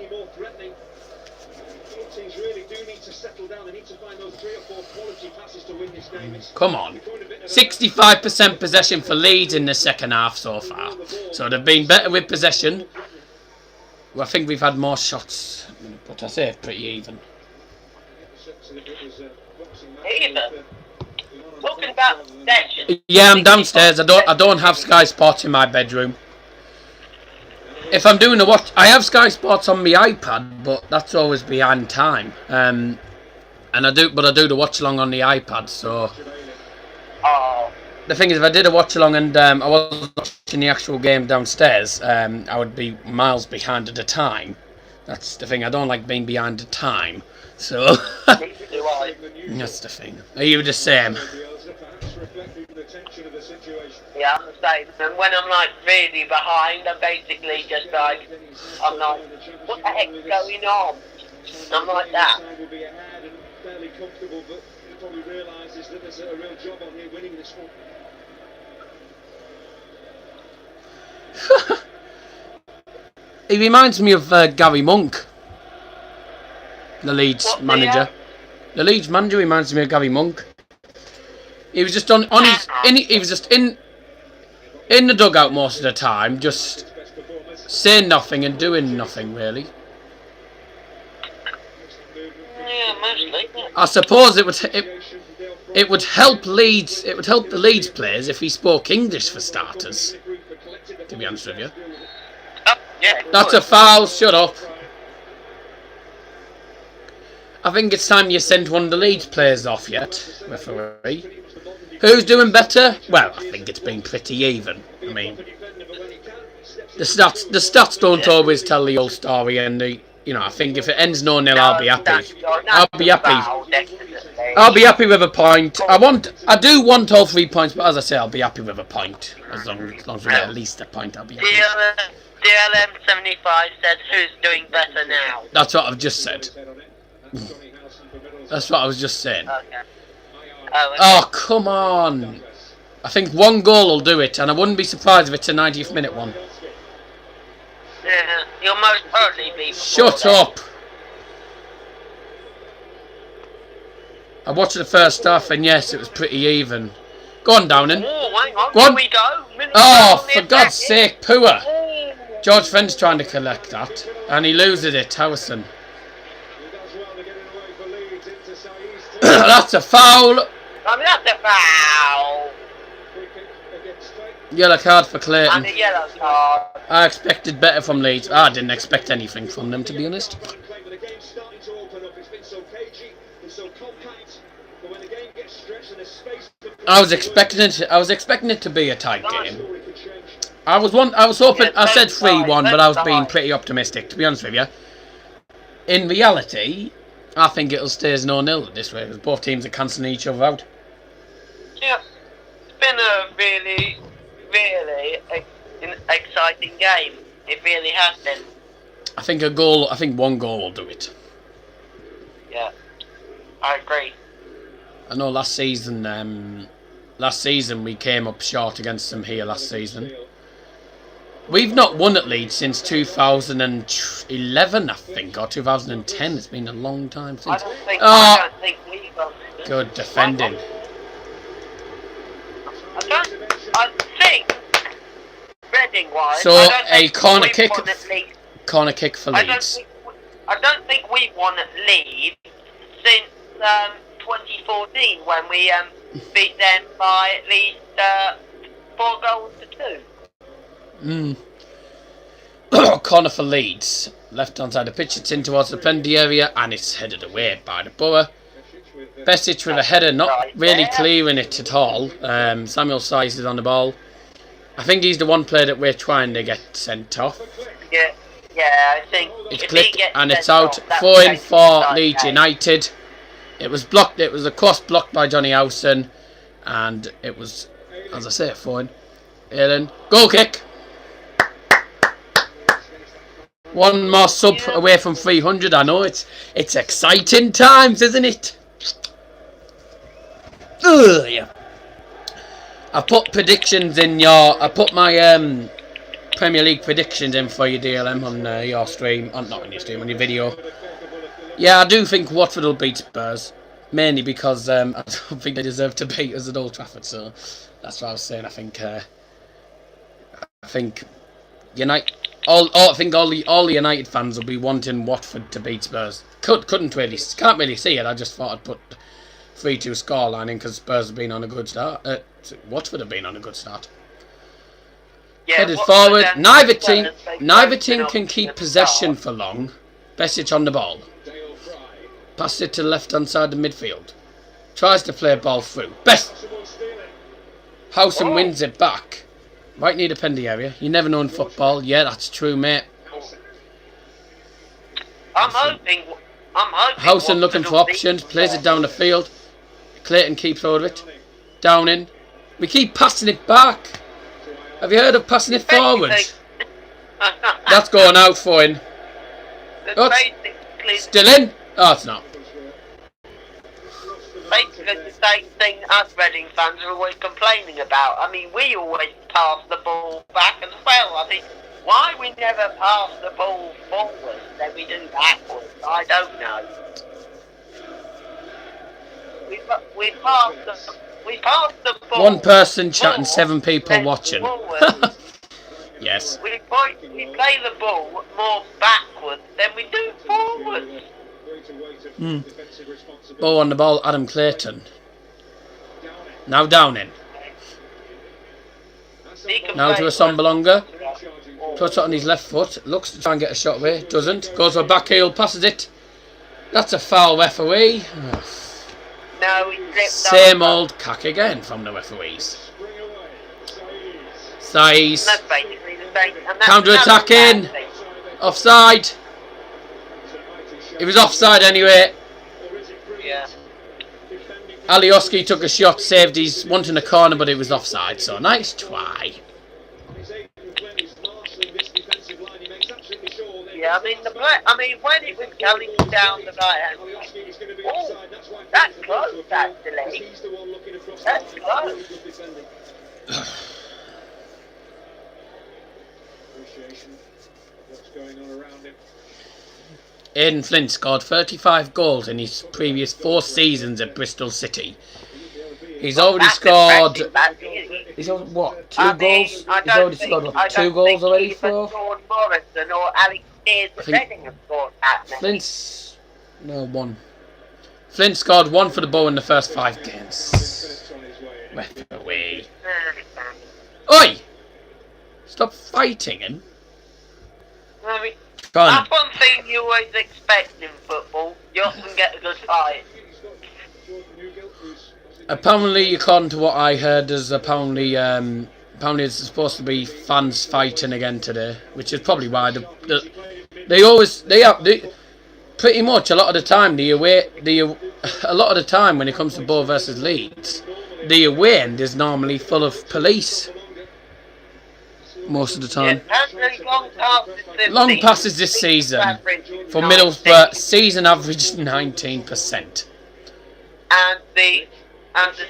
Come on. 65% possession for Leeds in the second half so far. So they've been better with possession. Well, I think we've had more shots. But I say it's pretty even. Even. Talking about possession. Yeah, I'm downstairs. I don't have Sky Sports in my bedroom. If I'm doing a watch, I have Sky Sports on my iPad, but that's always behind time. And I do the watch along on the iPad. So the thing is, if I did a watch along and I wasn't watching the actual game downstairs, I would be miles behind at the time. That's the thing. I don't like being behind the time. So that's the thing. Are you the same? tension of the situation. Yeah, I'm the same. And when I'm like really behind, I'm basically just like, I'm like, what the heck's going on? I'm like that. Will be ahead and fairly comfortable, but he probably realises that there's a real job on here winning this one. He reminds me of Gary Monk, the Leeds manager. The Leeds manager reminds me of Gary Monk. He was just he was just in the dugout most of the time, just saying nothing and doing nothing really. Yeah, mostly. I suppose it would help Leeds. It would help the Leeds players if he spoke English for starters. To be honest with you. Oh, yeah. That's a foul. Shut up. I think it's time you sent one of the Leeds players off yet, referee. Who's doing better? Well, I think it's been pretty even. I mean, the stats don't always tell the whole story, and I think if it ends 0-0, I'll be happy. I'll be happy. I'll be happy with a point. I do want all 3 points, but as I say, I'll be happy with a point. As long as we get at least a point, I'll be happy. DLM75 said, who's doing better now? That's what I've just said. That's what I was just saying. Okay. Oh, come on. I think one goal will do it, and I wouldn't be surprised if it's a 90th minute one. Yeah, you'll most probably be. Shut up. I watched the first half, and yes, it was pretty even. Go on, Downing. Oh, hang on. Go on. Here we go. Oh, for God's sake, poor. George Fenn's trying to collect that, and he loses it, Howison. That's a foul. That's a foul. Yellow card for Clayton. And a yellow card. I expected better from Leeds. I didn't expect anything from them, to be honest. I was expecting it to be a tight game. I was hoping. I said 3-1, but I was being pretty optimistic, to be honest with you. In reality, I think it'll stay as 0-0 this way, because both teams are cancelling each other out. Yeah, it's been a really, really exciting game. It really has been. I think one goal will do it. Yeah, I agree. I know last season we came up short against them here last season. We've not won at Leeds since 2011, I think, or 2010. It's been a long time since. I don't think we've won. Good defending. I think Reading-wise. So a corner kick for Leeds. I don't think we've won at Leeds since 2014 when we beat them by at least 4-2. Corner for Leeds. Left hand side of the pitch. It's in towards the penalty area and it's headed away by the Boro. Besic with a header, not really clearing it at all. Samuel Size is on the ball. I think he's the one player that we're trying to get sent off. Yeah, I think it's clipped and it's out. 4-in for Leeds United. It was blocked. It was a cross blocked by Johnny Howson, and it was, as I say, 4-in. Alan, goal kick. One more sub away from 300. I know it's exciting times, isn't it? Ugh, yeah. I put predictions in I put my Premier League predictions in for you, DLM, on your stream. Not on your stream, on your video. Yeah, I do think Watford will beat Spurs. Mainly because I don't think they deserve to beat us at Old Trafford. So that's what I was saying. I think United. I think all the United fans will be wanting Watford to beat Spurs. Can't really see it. I just thought I'd put 3-2 scoreline in because Spurs have been on a good start. Watford have been on a good start. Yeah, Headed forward. Neither team can keep possession for long. Besic on the ball. Pass it to the left hand side of the midfield. Tries to play a ball through. Howson wins it back. Right near the penalty area. You never know in football. Yeah, that's true, mate. I'm hoping. Howson looking for options. Plays it down the field. Clayton keeps hold of it. Down in. We keep passing it back. Have you heard of passing it forward? That's going out for him. Oh, still in? Oh, it's not. Basically the same thing us Reading fans are always complaining about. I mean, we always pass the ball back as well. I think, why we never pass the ball forward, then we do backwards, I don't know. We pass the ball. One person chatting, 7 people watching. Yes. We play the ball more backwards than we do forwards. Ball on the ball, Adam Clayton. Now Downing. Now to a Sombalonga. Puts it on his left foot. Looks to try and get a shot away. Doesn't. Goes for a back heel. Passes it. That's a foul referee. No, he slipped. Same old cack again from the referees. Size. That's basically the same. Counter attacking. Offside. He was offside anyway. Yeah. Alioski took a shot, saved his one in the corner, but it was offside. So nice try. Yeah, I mean, when it was coming down the right hand, oh, that's close actually. That's close. Aidan Flint scored 35 goals in his previous 4 seasons at Bristol City. He's already scored. He's already, what? 2 goals? He's already scored what, 2 goals already for? Sean Morrison or Alex Spears at Reading have scored that many. Flint's no 1. Flint scored 1 for the Bow in the first 5 games. Referee. Oi! Stop fighting him. I mean, Go on. that's one thing you always expect in football. You often get a good fight. Apparently, according to what I heard, there's apparently it's supposed to be fans fighting again today, which is probably why they pretty much a lot of the time a lot of the time when it comes to Boro versus Leeds, the away end is normally full of police. Most of the time. Long passes this season for Middlesbrough, season average 19%. And the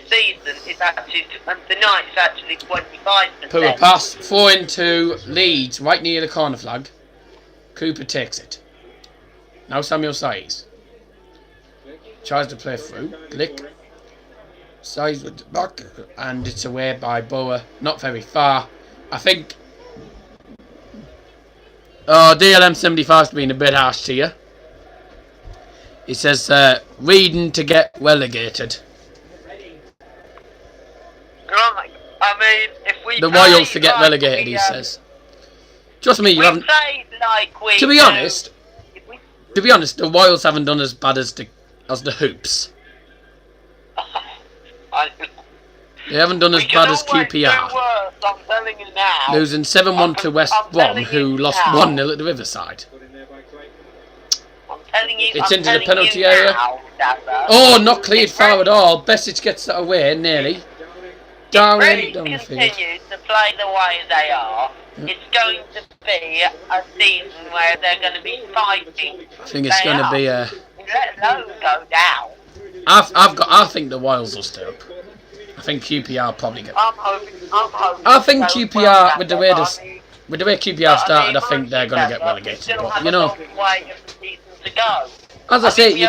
season is actually, and tonight's actually 25%. Poor pass, 4 into Leeds, right near the corner flag. Cooper takes it. Now Samuel Saiz tries to play through. Glick. Saiz with the back, and it's away by Boro. Not very far. I think. Oh, DLM75's been a bit harsh to you. He says, reading to get relegated. Right. I mean, if we The Royals to get relegated, he says. Trust me, you haven't. To be honest, the Royals haven't done as bad as the Hoops. They haven't done as bad as QPR. I'm telling you now. Losing 7-1 to West Brom, who lost 1-0 at the Riverside. I'm telling you, It's into the penalty area. Oh, not cleared foul at all. Besic gets that away, nearly. Down the field. Continue to play the way they are. It's going to be a season where they're going to be fighting. I think it's going to be a. Let those go down. I think the Royals will stay up. I think QPR probably get. I'm hoping. I think QPR with the way QPR started, I think they're going to get relegated. But, you know, as I say, we've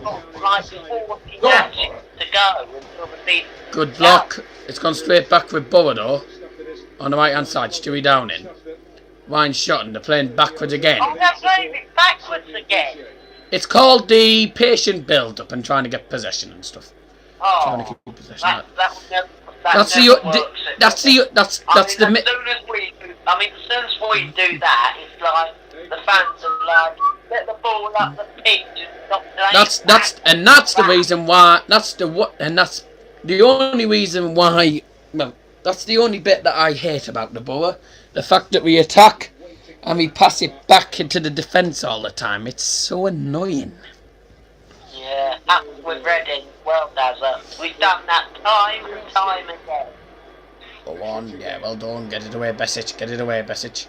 got like 40 matches to go until the season. Good block. It's gone straight back with Boro on the right hand side. Stewie Downing. Ryan Shotton. They're playing backwards again. Oh, they're playing it backwards again. It's called the patient build up and trying to get possession and stuff. Trying to Oh, keep possession. that's the As soon as we do that, it's like the fans are like, get the ball up the pitch and stop playing. That's the reason why. That's the only reason why. Well, that's the only bit that I hate about the Boro. The fact that we attack and we pass it back into the defence all the time. It's so annoying. Yeah, happens with Reading. Well, we've done that time and time again. Go on. Yeah, well done. Get it away, Besic. Get it away, Besic.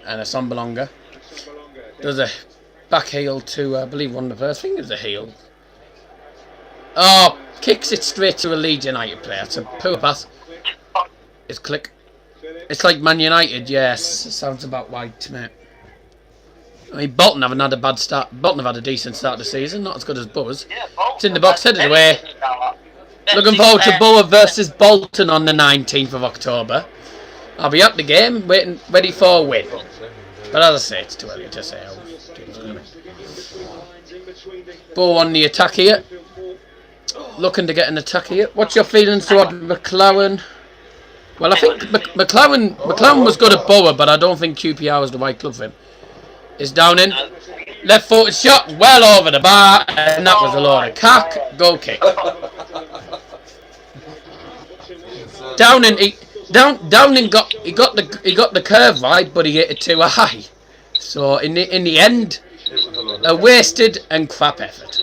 And a Sombalonga. Does a back heel to, I believe, one of the first. I think it was a heel. Oh, kicks it straight to a Leeds United player. It's a poor pass. It's click. It's like Man United, yes. Sounds about right, mate. I mean, Bolton haven't had a bad start. Bolton have had a decent start of the season, not as good as Boro's. It's in the box, headed away. Looking forward to Boro versus Bolton on the 19th of October. I'll be at the game, waiting, ready for a win. But as I say, it's too early to say how teams are going to be. Boro on the attack here. Looking to get an attack here. What's your feelings toward McLaren? Well, I think McLaren was good at Boro, but I don't think QPR was the right club for him. Is down in. Left footed shot, well over the bar, and that was a load of cack. Goal kick. Downing got the curve right, but he hit it too high. So in the end, a wasted and crap effort.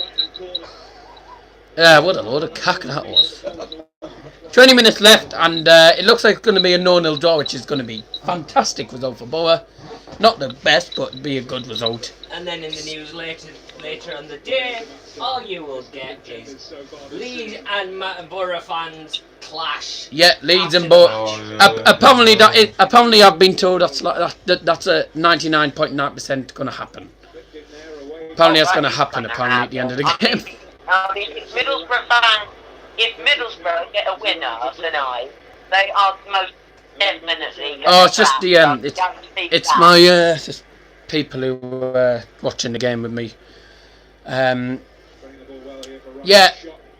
Yeah, what a load of cack that was. 20 minutes left, and it looks like it's going to be a 0-0 draw, which is going to be a fantastic result for Boro. Not the best, but it'll be a good result. And then in the news later on the day, all you will get is Leeds and Boro fans clash. Yeah, Leeds and Boro. Oh, yeah. Apparently, I've been told that's that's a 99.9% going to happen. Apparently, that's going to happen. Apparently, at the end of the game. If Middlesbrough get a winner tonight, they are most definitely. Oh, it's just the it's my it's just people who are watching the game with me. Yeah.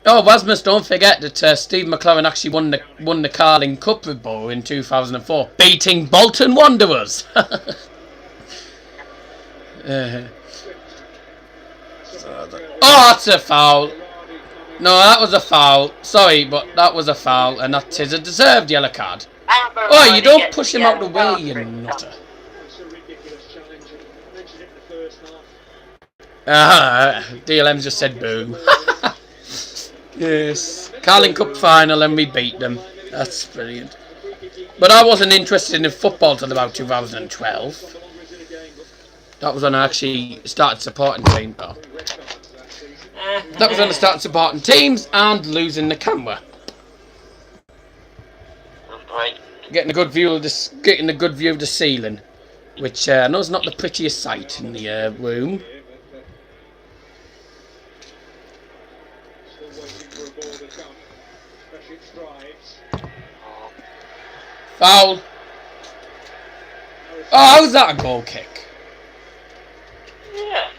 Oh, Wasmus, don't forget that Steve McLaren actually won the Carling Cup with Boro in 2004, beating Bolton Wanderers. Oh, that's a foul. No, that was a foul. Sorry, but that was a foul, and that is a deserved yellow card. Oh, you don't push him out the way, you nutter. DLM just said boo. Yes. Carling Cup final, and we beat them. That's brilliant. But I wasn't interested in football till about 2012. That was when I actually started supporting teams. That was when I started supporting teams and losing the camera. Getting a good view of the ceiling, which I know is not the prettiest sight in the room. Foul. Oh, how's that a goal kick? Yeah.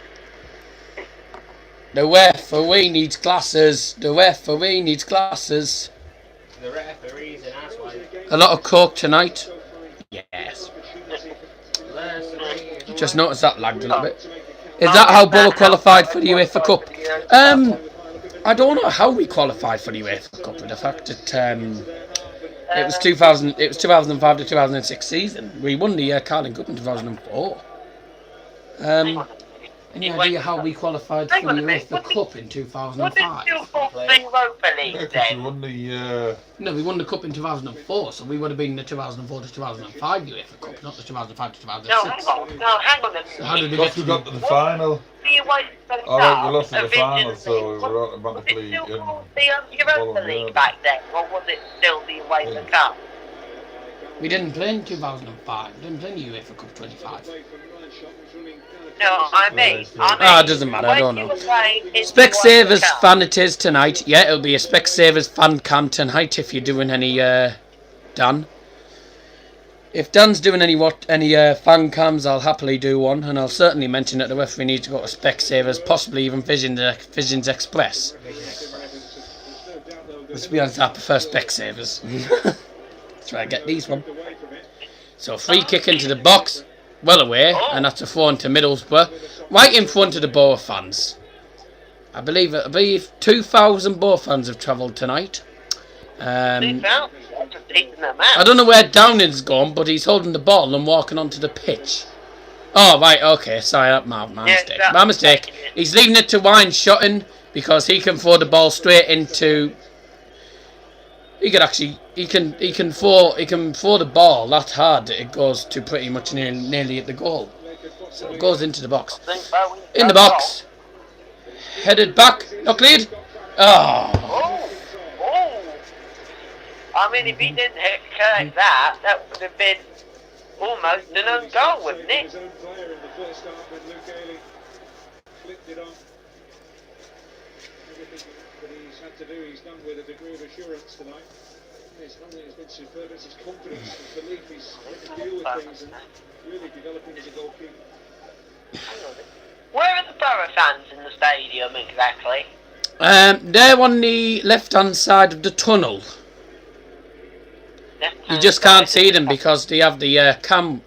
The referee needs glasses. The referee needs glasses. The referee's an asswipe. A lot of coke tonight. Yes. Just noticed that lagged a little bit. Is that how Boro qualified for the UEFA Cup? I don't know how we qualified for the UEFA Cup. But the fact that it was 2005 to 2006 season. We won the Carling Cup in 2004. Any idea how we qualified for the UEFA Cup in 2005? No, we won the Cup in 2004, so we would have been the 2004 to 2005 UEFA Cup, not the 2005 to 2006. No, hang on. So how did we Because get we got to the final. We lost in the final, so we were automatically in the Europa League back then, or was it still the UEFA Cup? We didn't play in 2005. We didn't play in the UEFA Cup 25. No, I mean. It doesn't matter, I don't know. Specsavers fan it is tonight. Yeah, it'll be a Specsavers fan cam tonight if you're doing any, Dan. If Dan's doing any fan cams, I'll happily do one, and I'll certainly mention that the referee needs to go to Specsavers, possibly even Visions Express. Let's be honest, I prefer Specsavers. Let's try to get these one. So free kick into the box. Well away, and that's a throw into Middlesbrough, right in front of the Boro fans. I believe 2,000 Boro fans have travelled tonight. I don't know where Downing's gone, but he's holding the ball and walking onto the pitch. Oh, right, okay, sorry, that's my mistake. My mistake. He's leaving it to Wine Shotton because he can throw the ball straight into He could actually, he can throw the ball that hard that it goes to pretty much nearly at the goal. So it goes into the box. In the box. Headed back. Not cleared. Oh. I mean, if he didn't collect that, that would have been almost an own goal, wouldn't it? He's had to do, he's done with a degree of assurance tonight. His handling has been superb. It's his confidence and belief he's able to deal with things and really developing as a goalkeeper. Where are the Boro fans in the stadium exactly? They're on the left-hand side of the tunnel. You just can't see them because they have the cam.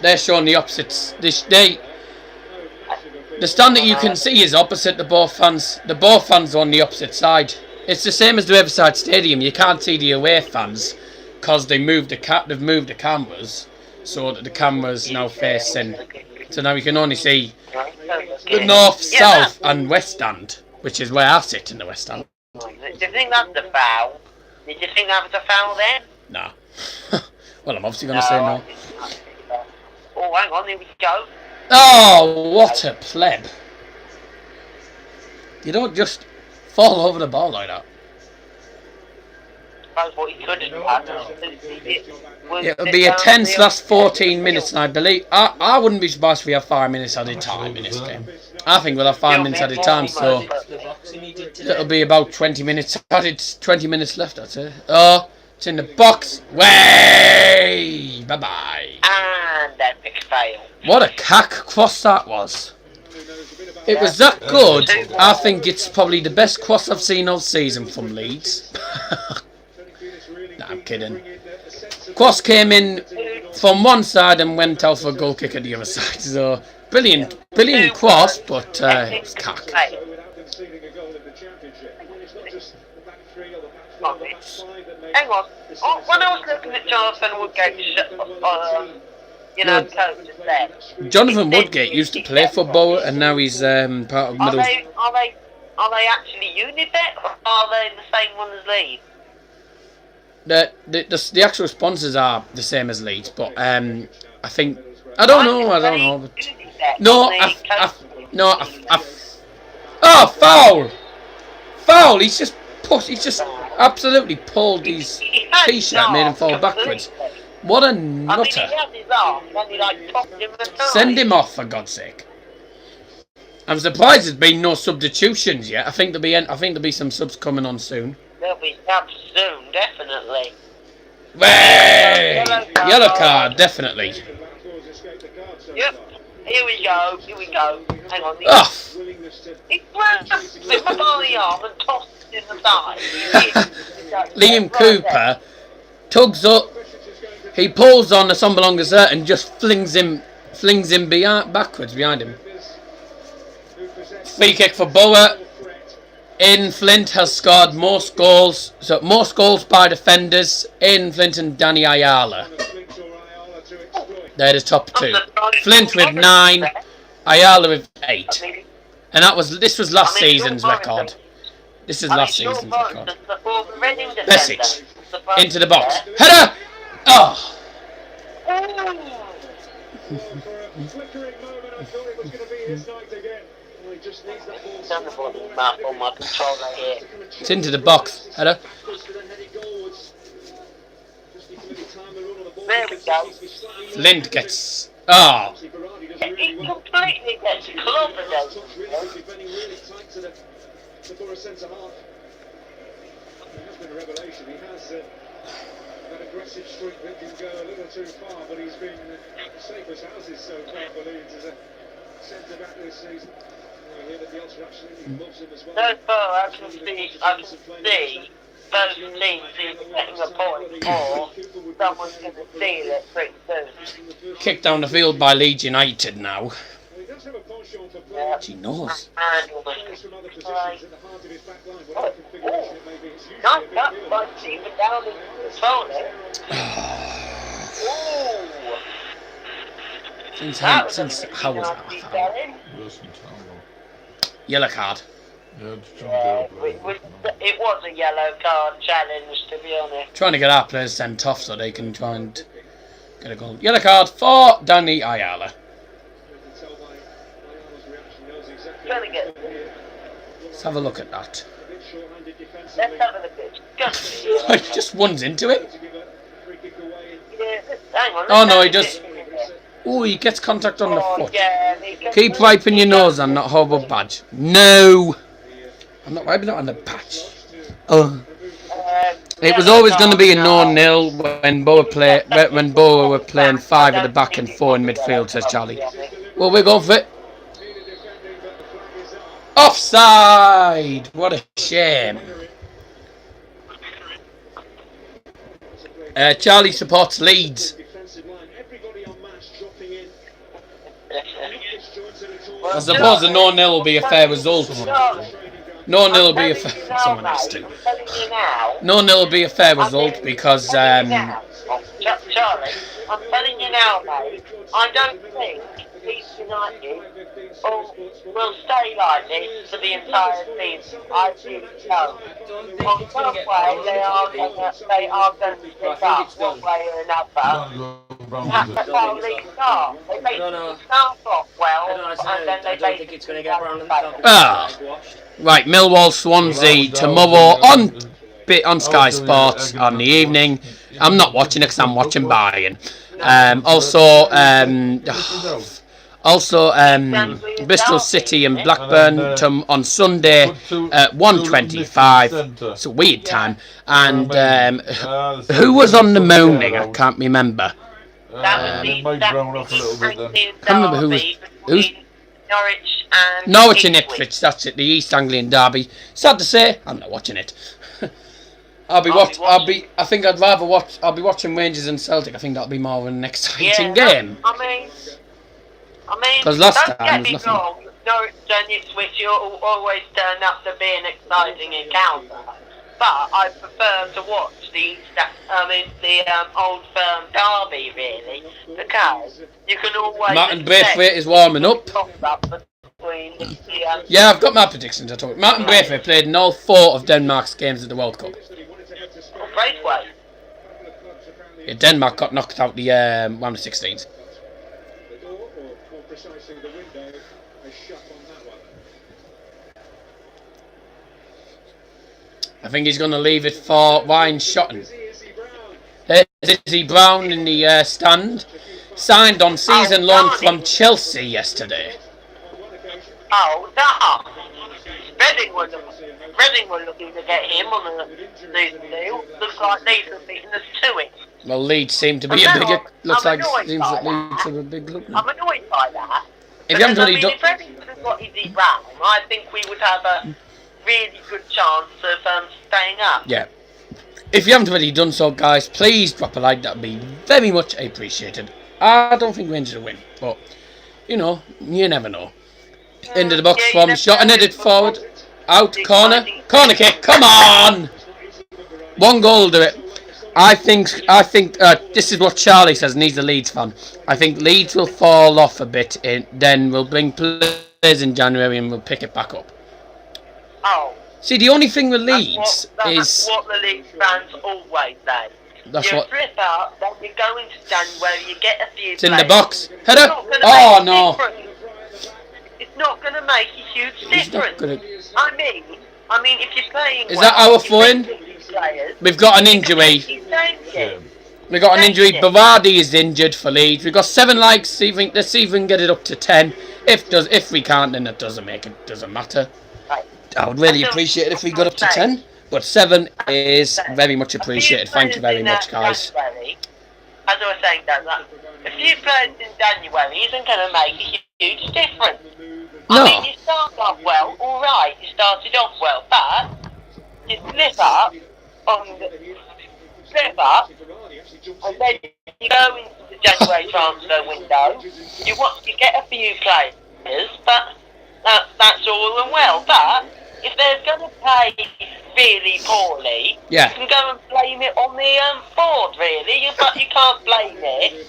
They're showing the opposites. The stand that you can see is opposite the Boro fans. The Boro fans are on the opposite side. It's the same as the Riverside Stadium. You can't see the away fans because they've moved the cameras, so that the cameras now facing. So now you can only see the north, south, and west stand, which is where I sit in the west stand. Do you think that's the foul? Did you think that was a foul then? Nah. Well, I'm obviously going to say no. Oh, hang on, here we go. Oh, what a pleb. You don't just fall over the ball like that. That's what he could have done. It'll be a tense last 14 minutes, and I believe I wouldn't be surprised if we have 5 minutes added time in this game. I think we'll have 5 minutes added time, so it'll be about 20 minutes added. 20 minutes left, that's it. Oh, it's in the box. Way! Bye bye. And epic fail. What a cack cross that was. It was that good. I think it's probably the best cross I've seen all season from Leeds. Nah, I'm kidding. Cross came in from one side and went out for a goal kick at the other side. So brilliant cross, but it was cack. Hang on. Oh, when I was looking at Jonathan Woodgate's coach there. Jonathan Woodgate used to play for Boro, and now he's part of Are middle. they actually Unibet, or are they the same one as Leeds? The actual sponsors are the same as Leeds, but I think I don't know. But oh, foul! He's just absolutely pulled his t-shirt, made him fall backwards. What a nutter! Send him off, for God's sake. I'm surprised there's been no substitutions yet. I think there'll be some subs coming on soon. There'll be subs soon, definitely. Way! Yellow card, definitely. Yep. Here we go. Hang on. Off! He grabbed him by the arm and tossed it in the side. Liam Cooper tugs up. He pulls on the Sombalonga shirt and just flings him backwards behind him. Free kick for Boro. Aidan Flint has scored most goals. So most goals by defenders. Aidan Flint and Danny Ayala. They're the top two. Flint with 9, Ayala with 8. And this was last season's record. This is last season's record. Besic into the box. Header! Oh! It's into the box. Header. There we go. Flint gets. Oh! He completely gets clobbered. The Boro centre half. It has been a revelation. He has that aggressive streak that can go a little too far, but he's been safe as houses so far for Leeds as a centre back this season. I hear that the Ulster absolutely loves him as well. So far, I can see both teams either getting a point or someone's going to steal it pretty soon. Kicked down the field by Leeds United now. He does have a penchant for play. Yeah. She knows. And Plays from other positions at the heart of his back line, whatever configuration it may be. It's usually nice a big cut deal. by Stephen down in the corner. Ooh. Since how was that? Darren. Yellow card. Yeah, just trying to get up it was a yellow card challenge, to be honest. Trying to get our players sent off so they can try and get a goal. Yellow card for Danny Ayala. Trying to get. Let's have a look at that. Let's have a look at it. Just runs into him. Yeah, hang on. Oh no, he does. Oh, he gets contact on the foot. Yeah, Keep wiping your nose on that horrible badge. No! I'm not wiping it on the badge. Oh. It was always going to be a 0-0 when Boro were playing 5 at the back and 4 in midfield, says Charlie. Well, we're going for it. Offside! What a shame. Charlie supports Leeds. I suppose the 0-0 will be a fair result. 0-0 will be a fair... Someone has to. 0-0 will be a fair result because... Charlie, I'm telling you now, mate, I don't think Leeds United will stay like this for the entire season. I really don't. On some way, they are going to split up one way or another. That's how Leeds are. They basically start off well, and then they basically get around Right, Millwall Swansea tomorrow on Sky Sports on the evening. I'm not watching it because I'm watching Bayern. Also, Bristol City and Blackburn on Sunday at 1:25. It's a weird time. And who was on the moaning? I can't remember. It might drown off a little bit then. I can't remember who's Norwich and Norwich and Ipswich. That's it. The East Anglian derby. Sad to say, I'm not watching it. I'll be watching Rangers and Celtic. I think that'll be more of an exciting game. I mean, because last don't time get me was nothing. wrong, Norwich and Ipswich always turn up to be an exciting encounter. But I prefer to watch the old firm derby, really, because you can always... Martin Braithwaite is warming up. Yeah, I've got my predictions. I told you. Martin Braithwaite played in all 4 of Denmark's games at the World Cup. Braithwaite? Yeah, Denmark got knocked out the round of 16s. I think he's going to leave it for Ryan Shotton. There's Izzy Brown in the stand. Signed on season loan from Chelsea yesterday. Oh, no. Reading were looking to get him on a season deal. Looks like Leeds are beating us to it. Well, Leeds seem to be a bigger... Looks like seems like Leeds are a big club. I'm annoyed by that. If you haven't already done... If Reading would have got Izzy Brown, I think we would have a really good chance of staying up. Yeah. If you haven't already done so, guys, please drop a like. That would be very much appreciated. I don't think Rangers will win, but, you know, you never know. Into the box from shot and headed forward. Out, corner kick, come on! 1 goal will do it. I think this is what Charlie says, and he's a Leeds fan. I think Leeds will fall off a bit, then we'll bring players in January and we'll pick it back up. Oh. See, the only thing with Leeds that's what the Leeds fans always say. You flip up, then you go into January, you get a few It's in the box. Header! Oh, no. It's not going to make a huge difference. I mean, if you're playing... Is that our phone? We've got an injury. We've got an injury. Bavardi is injured for Leeds. We've got 7 likes. Let's see if we can get it up to 10. If we can't, then it doesn't matter. I would really appreciate it if we got up to 10. But 7 is very much appreciated. Thank you very much, guys. As I was saying, a few players in January isn't going to make a huge difference. No. I mean, you start off well, alright, you started off well, but you slip up, and then you go into the January transfer window, you get a few players, but that's all and well, but if they're going to play really poorly, you can go and blame it on the board, really, but you can't blame it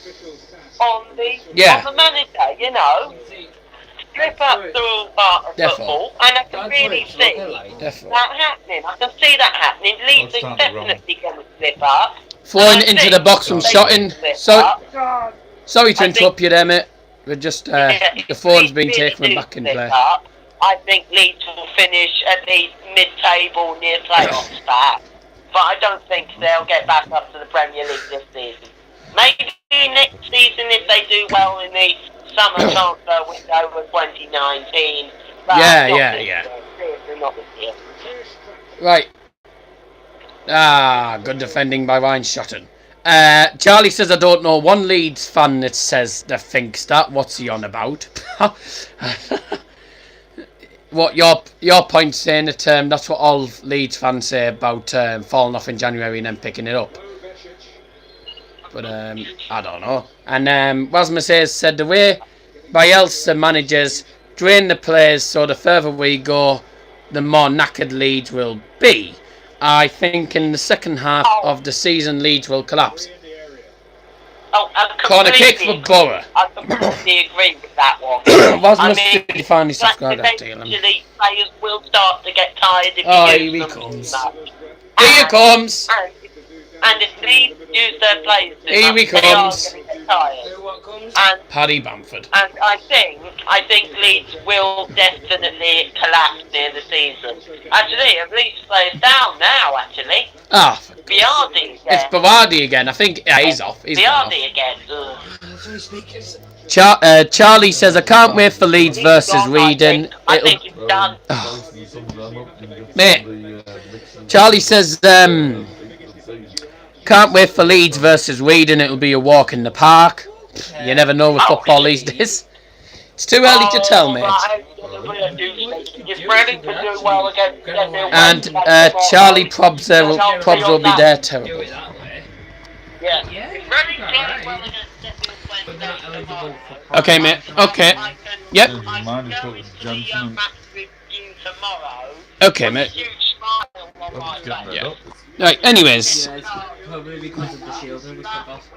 on the manager, you know. Slip-ups are all part of football, and I can really see that happening. I can see that happening. Leeds are definitely going to slip up. Falling into the box from shotting. Sorry to interrupt you there, mate. We're just the phone's been taken back in play. I think Leeds will finish at least mid-table near playoffs back, but I don't think they'll get back up to the Premier League this season. Maybe next season if they do well in the summer transfer window of 2019. But not this year. Right. Good defending by Ryan Shotton. Charlie says, I don't know one Leeds fan that says that thinks that. What's he on about? What your point saying that that's what all Leeds fans say about falling off in January and then picking it up. But I don't know. And Wasma said the way by else the managers drain the players, so the further we go, the more knackered Leeds will be. I think in the second half of the season, Leeds will collapse. Corner kick for Boro. I completely agree with that one. Did you finally subscribe that deal? Players will start to get tired if here he comes. Here he comes. And if Leeds use their players too here he comes. They are going to get tired. And Paddy Bamford. And I think Leeds will definitely collapse near the season. Actually, Leeds players down now. Actually. Biardi again. It's Biardi again. I think he's off. He's Biardi again. Charlie says, I can't wait for Leeds versus Reading. I think it's done. Mate, Charlie says, can't wait for Leeds versus Reading. It'll be a walk in the park. You never know with football these days. It's too early to tell, mate. And Charlie Probs will be there terrible. Okay, mate. Okay. Yep. Okay, mate. Yeah. Right, anyways. Probably because of the shield and stuff.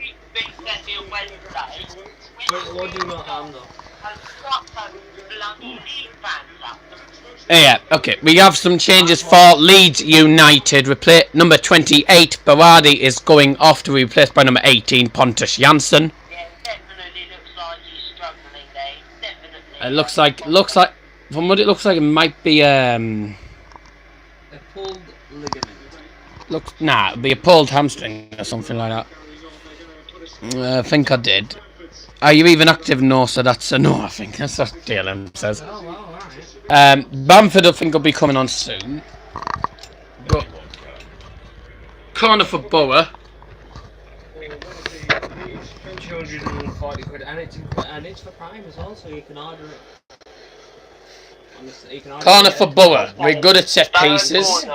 What do you not have though? Yeah, okay. We have some changes for Leeds United. Number 28, Baradi, is going off to be replaced by number 18, Pontus Jansson. Yeah, definitely looks like he's struggling there. Definitely. It looks like, from what it looks like, it might be a pulled ligament. It'd be a pulled hamstring or something like that. I think I did. Are you even active? No, so that's a no, I think. That's what DLM says. Oh, wow, right. Bamford, I think, will be coming on soon. But corner for Boro. 240 quid, and it's for Prime as well, so you can order it. Corner for Boro. We're good at set pieces.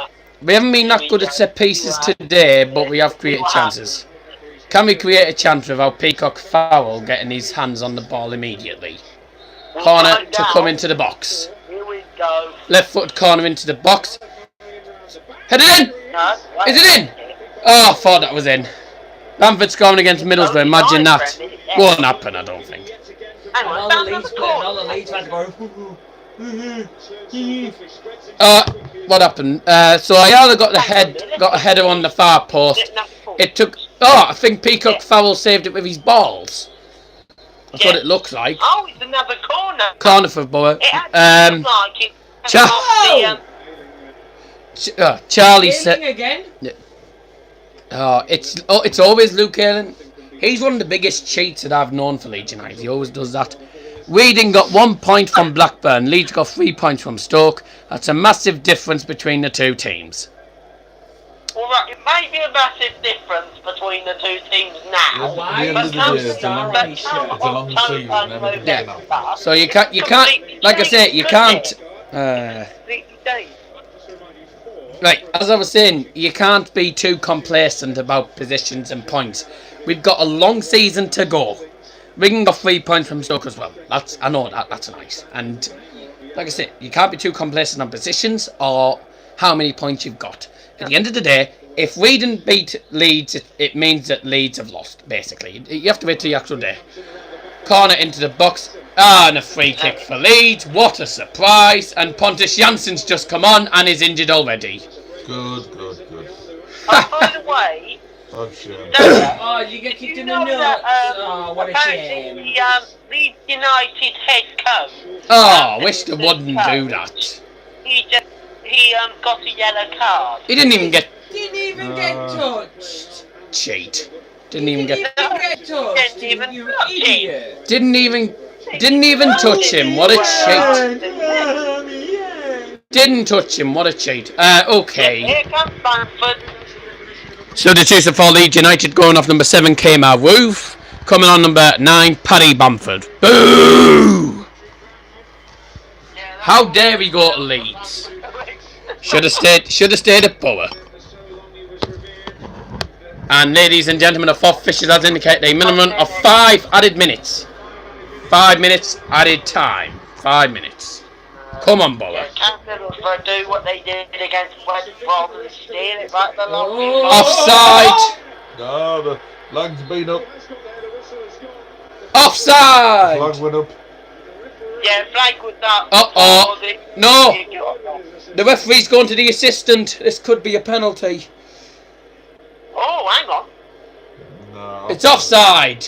We haven't been that good at set pieces today, but we have created chances. Can we create a chance without Peacock Fowl getting his hands on the ball immediately? Corner to come into the box. Here we go. Left foot corner into the box. Headed in! Is it in? Oh, I thought that was in. Bamford scoring against Middlesbrough. Imagine that. Won't happen, I don't think. All the Leeds fans go. What happened? So I either got a header on the far post. It took. I think Peacock Fowl saved it with his balls. That's what it looks like. Oh, it's another corner. Corner for Boro. Charlie said. Again? It's always Luke Ayling. He's one of the biggest cheats that I've known for Leeds United. He always does that. Reading got 1 point from Blackburn. Leeds got 3 points from Stoke. That's a massive difference between the two teams. Alright, it may be a massive difference between the two teams now. So you can't, like I say, you can't. Right, as I was saying, you can't be too complacent about positions and points. We've got a long season to go. Wigan got 3 points from Stoke as well. I know that's nice. And like I said, you can't be too complacent on positions or how many points you've got. At the end of the day, if we didn't beat Leeds, it means that Leeds have lost, basically. You have to wait till the actual day. Corner into the box. Ah, and a free kick for Leeds. What a surprise. And Pontus Jansson's just come on and is injured already. Good. Oh, by the way, Oh, shit. Oh, you get kicked in the know nuts. that, Oh, what a shame. apparently the Leeds United head coach. Oh, wish they wouldn't do that. He got a yellow card. He didn't even get Didn't even get touched. cheat. Didn't even get touched. Didn't even You touch him. idiot. didn't even touch him. What a cheat. Didn't touch him. What a cheat. Okay. Here comes Bamford. Substitution for Leeds United going off number 7, Kmart Roof. Coming on number 9, Paddy Bamford. Boo! How dare he go to Leeds? Should have stayed at Boro. And ladies and gentlemen, the fourth officials has indicated a minimum of 5 added minutes. 5 minutes added time. 5 minutes. Come on, Boro. Can't do what they did against West Brom and steal it back the long Offside! No, the flag's been up. Offside! Flag went up. Yeah, flag was up. Uh-oh. No! The referee's going to the assistant. This could be a penalty. Oh, hang on. No. It's offside.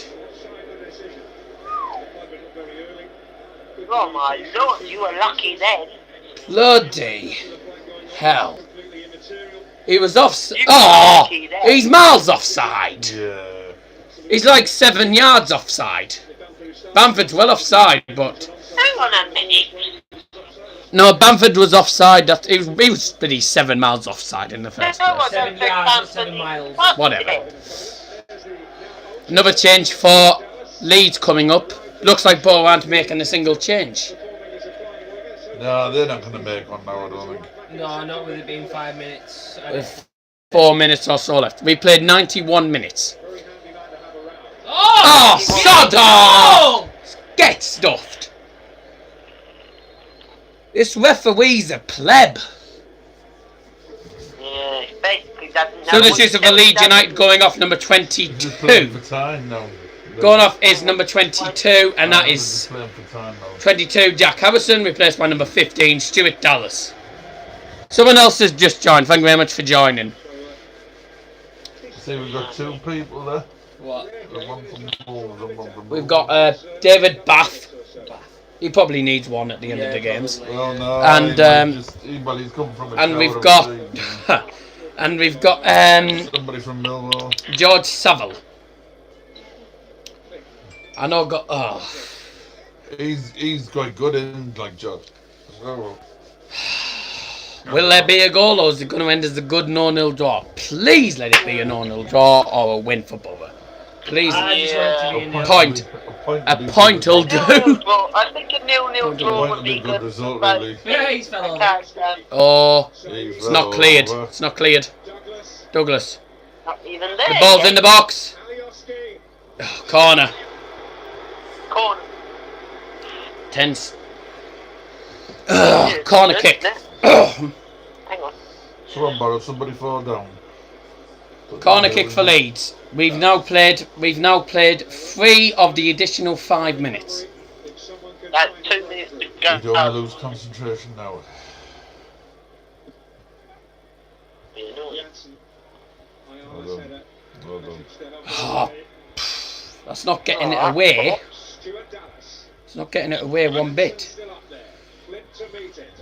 Oh my lord, you were lucky then. Bloody hell. He was offside. You were Oh! lucky then. He's miles offside. Yeah. He's like 7 yards offside. Bamford's well offside, but... Hang on a minute. No, Bamford was offside. He was pretty 7 miles offside in the first No, place. 7 yards, 7 miles. Whatever. Another change for Leeds coming up. Looks like Boro aren't making a single change. No, they're not going to make one now, I don't think. No, not with it being 5 minutes. With 4 minutes or so left. We played 91 minutes. Oh! Sod off! Get stuffed. This referee's a pleb. Yeah, basically doesn't know. So this is for Leeds United going off number Just playing 22. for time now. Going off is number 22, and that is Just playing for time now. 22 Jack Harrison, replaced by number 15 Stuart Dallas. Someone else has just joined. Thank you very much for joining. See, we've got 2 people there. What? One from Wolves and one from We've got David Bath. He probably needs one at the end of the games. Well, no, And, he's come from a And shower we've of got steam. and we've got Somebody from Millwall. George Saville. I know got He's quite good in like Josh. So, will there be a goal or is it going to end as a good 0-0 draw? Please let it be a 0-0 draw or a win for Boro. Please. I just want it to be a nil. Point. A point will do. Well, I think a 0-0 draw would be good. result, but really. Yeah, he's fell over. because, Oh, He's it's not cleared. It's not cleared. Douglas. not even there. The ball's yet. in the box. Oh, corner. Corner. Tense. Corner kick. Hang on. Someone borrowed, somebody fall down. Corner kick for Leeds. We've now played 3 of the additional 5 minutes. That's 2 minutes to You go. don't want to lose concentration now. Well done. Oh, that's not getting it away. It's not getting it away one bit.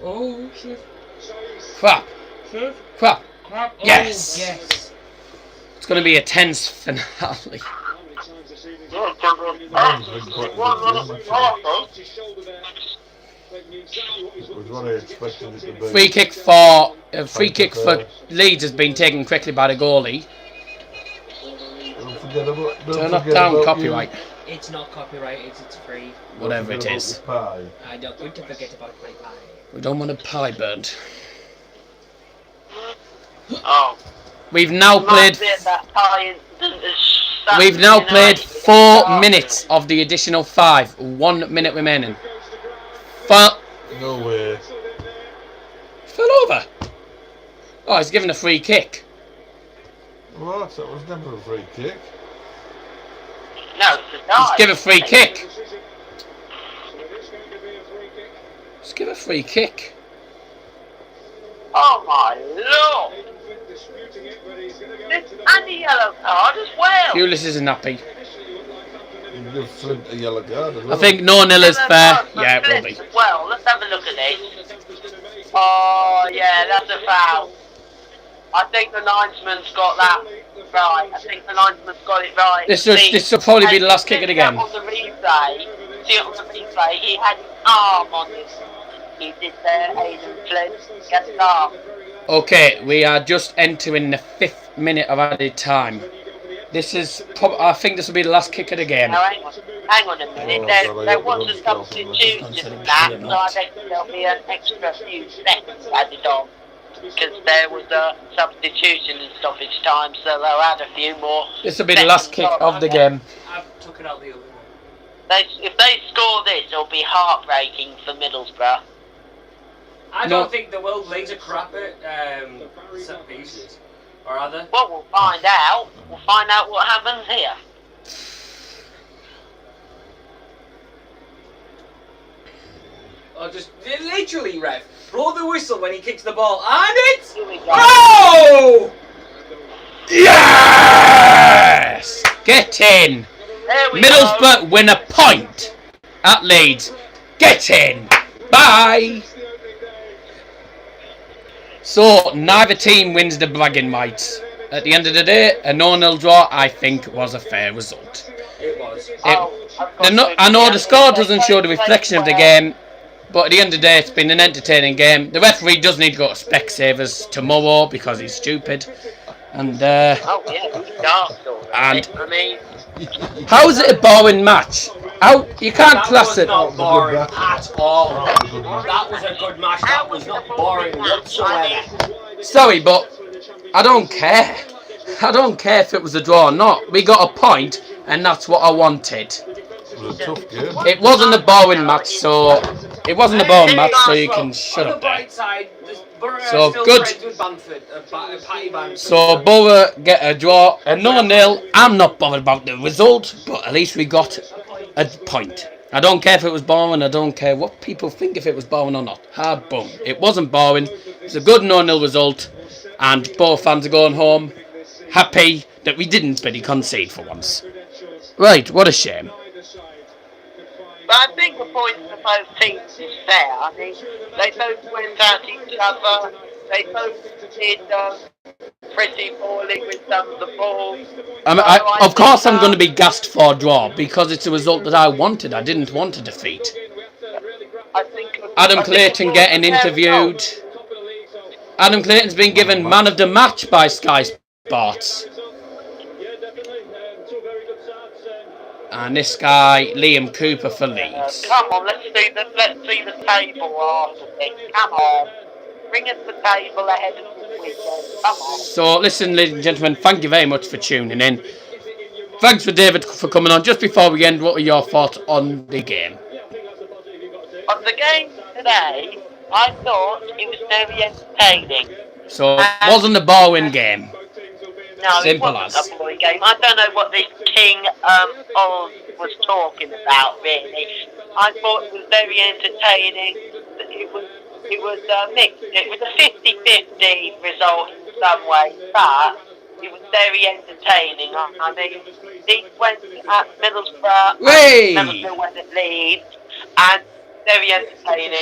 Oh, shit. Crap. Crap. Crap. Oh, Yes. Yes. It's going to be a tense finale. He's been quite was what I expected it to be. Free kick for Leeds has been taken quickly by the goalie. Don't forget about, Turn that down, about copyright. It's not copyrighted, it's free. you. Whatever Don't it forget is. about the pie. I don't want to forget about my pie. We don't want a pie burnt. Oh. We've now played. We've now played 4 minutes of the additional 5. 1 minute remaining. Fell No way. over. Oh, he's given a free kick. What? That was never a free kick. No, it's a He's given a free kick. free kick. Oh my lord! And a yellow card as well. Pulis isn't happy. Give Flint a yellow card as well. I think 0-0 is fair. Yeah, it will be. Well, let's have a look at this. Oh yeah, that's a foul. I think the linesman's got that right. I think the linesman's got it right. This will probably be the last kick of the game. On the replay, see it on the replay, he had his arm on this. He did there, Aidan Flint. Gets his arm. Okay, we are just entering the 5th minute of added time. This is, I think this will be the last kick of the game. Now, hang on a minute. There was a substitution in that, so I think there'll be an extra few seconds added on. Because there was a substitution in stoppage time, so they'll add a few more. This will be the last kick of the game. I've took it out the other one. If they score this, it'll be heartbreaking for Middlesbrough. I don't think they will. Leeds are crap at set pieces. Or are they? Well, we'll find out. We'll find out what happens here. Or just literally, ref, blow the whistle when he kicks the ball, and it's Here we go. oh! Yes! Get in! There we Middlesbrough win a point at Leeds. Get in! Bye! So, neither team wins the bragging rights. At the end of the day, a 0-0 draw, I think, was a fair result. It was. I know the score doesn't show the reflection of the game, but at the end of the day, it's been an entertaining game. The referee does need to go to Specsavers tomorrow because he's stupid. And, Oh yeah, he's daft already. And- I mean, how is it a boring match? How you can't That class was it. not boring at all. That was a good match. That was not boring whatsoever. Sorry, but I don't care. I don't care if it was a draw or not. We got a point, and that's what I wanted. It was a tough game. It wasn't a boring match, so you can shut On the up there. bright side, Boro So, are still good. friends with Bamford, Patty Bamford. So Boro get a draw, a 0-0. I'm not bothered about the result, but at least we got a point. I don't care if it was boring. I don't care what people think if it was boring or not. Hard boom. It wasn't boring. It's a good 0-0 result, and Boro fans are going home happy that we didn't really concede for once. Right, what a shame. but I think the point for both teams is fair. I mean, they both went at each other. They both did pretty poorly with some of the balls. Of course I'm going to be gassed for a draw because it's a result that I wanted. I didn't want a defeat. Adam Clayton getting interviewed. Adam Clayton's been given man of the match by Sky Sports. And this guy, Liam Cooper for Leeds. Come on, let's see the table after this. Come on. Bring us the table ahead of the weekend. Come on. So listen, ladies and gentlemen, thank you very much for tuning in. Thanks for David for coming on. Just before we end, what were your thoughts on the game? On the game today, I thought it was very entertaining. So it wasn't a boring game. No, Simple it wasn't a boring game. I don't know what this King Oz was talking about, really. I thought it was very entertaining. It was mixed. It was a 50-50 result in some ways, but it was very entertaining. I mean, Leeds went at Middlesbrough, Middlesbrough went at Leeds, and very entertaining.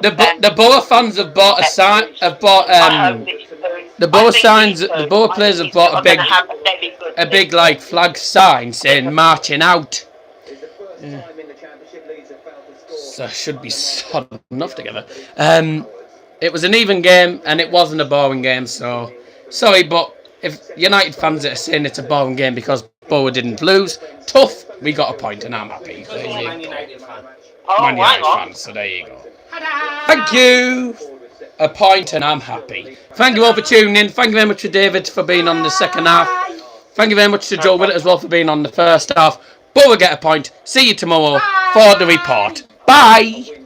The Boro fans have bought the Boro players have bought a big like flag sign saying marching out. Yeah. So should be sort of enough together. It was an even game and it wasn't a boring game, so sorry, but if United fans are saying it's a boring game because Boro didn't lose, tough, we got a point and I'm happy. Man United fan. Man United fans, so there you go. Thank you. A point and I'm happy. Thank you all for tuning in. Thank you very much to David for being on the second half. Thank you very much to Joe Willett as well for being on the first half. Boro get a point. See you tomorrow for the report. Bye.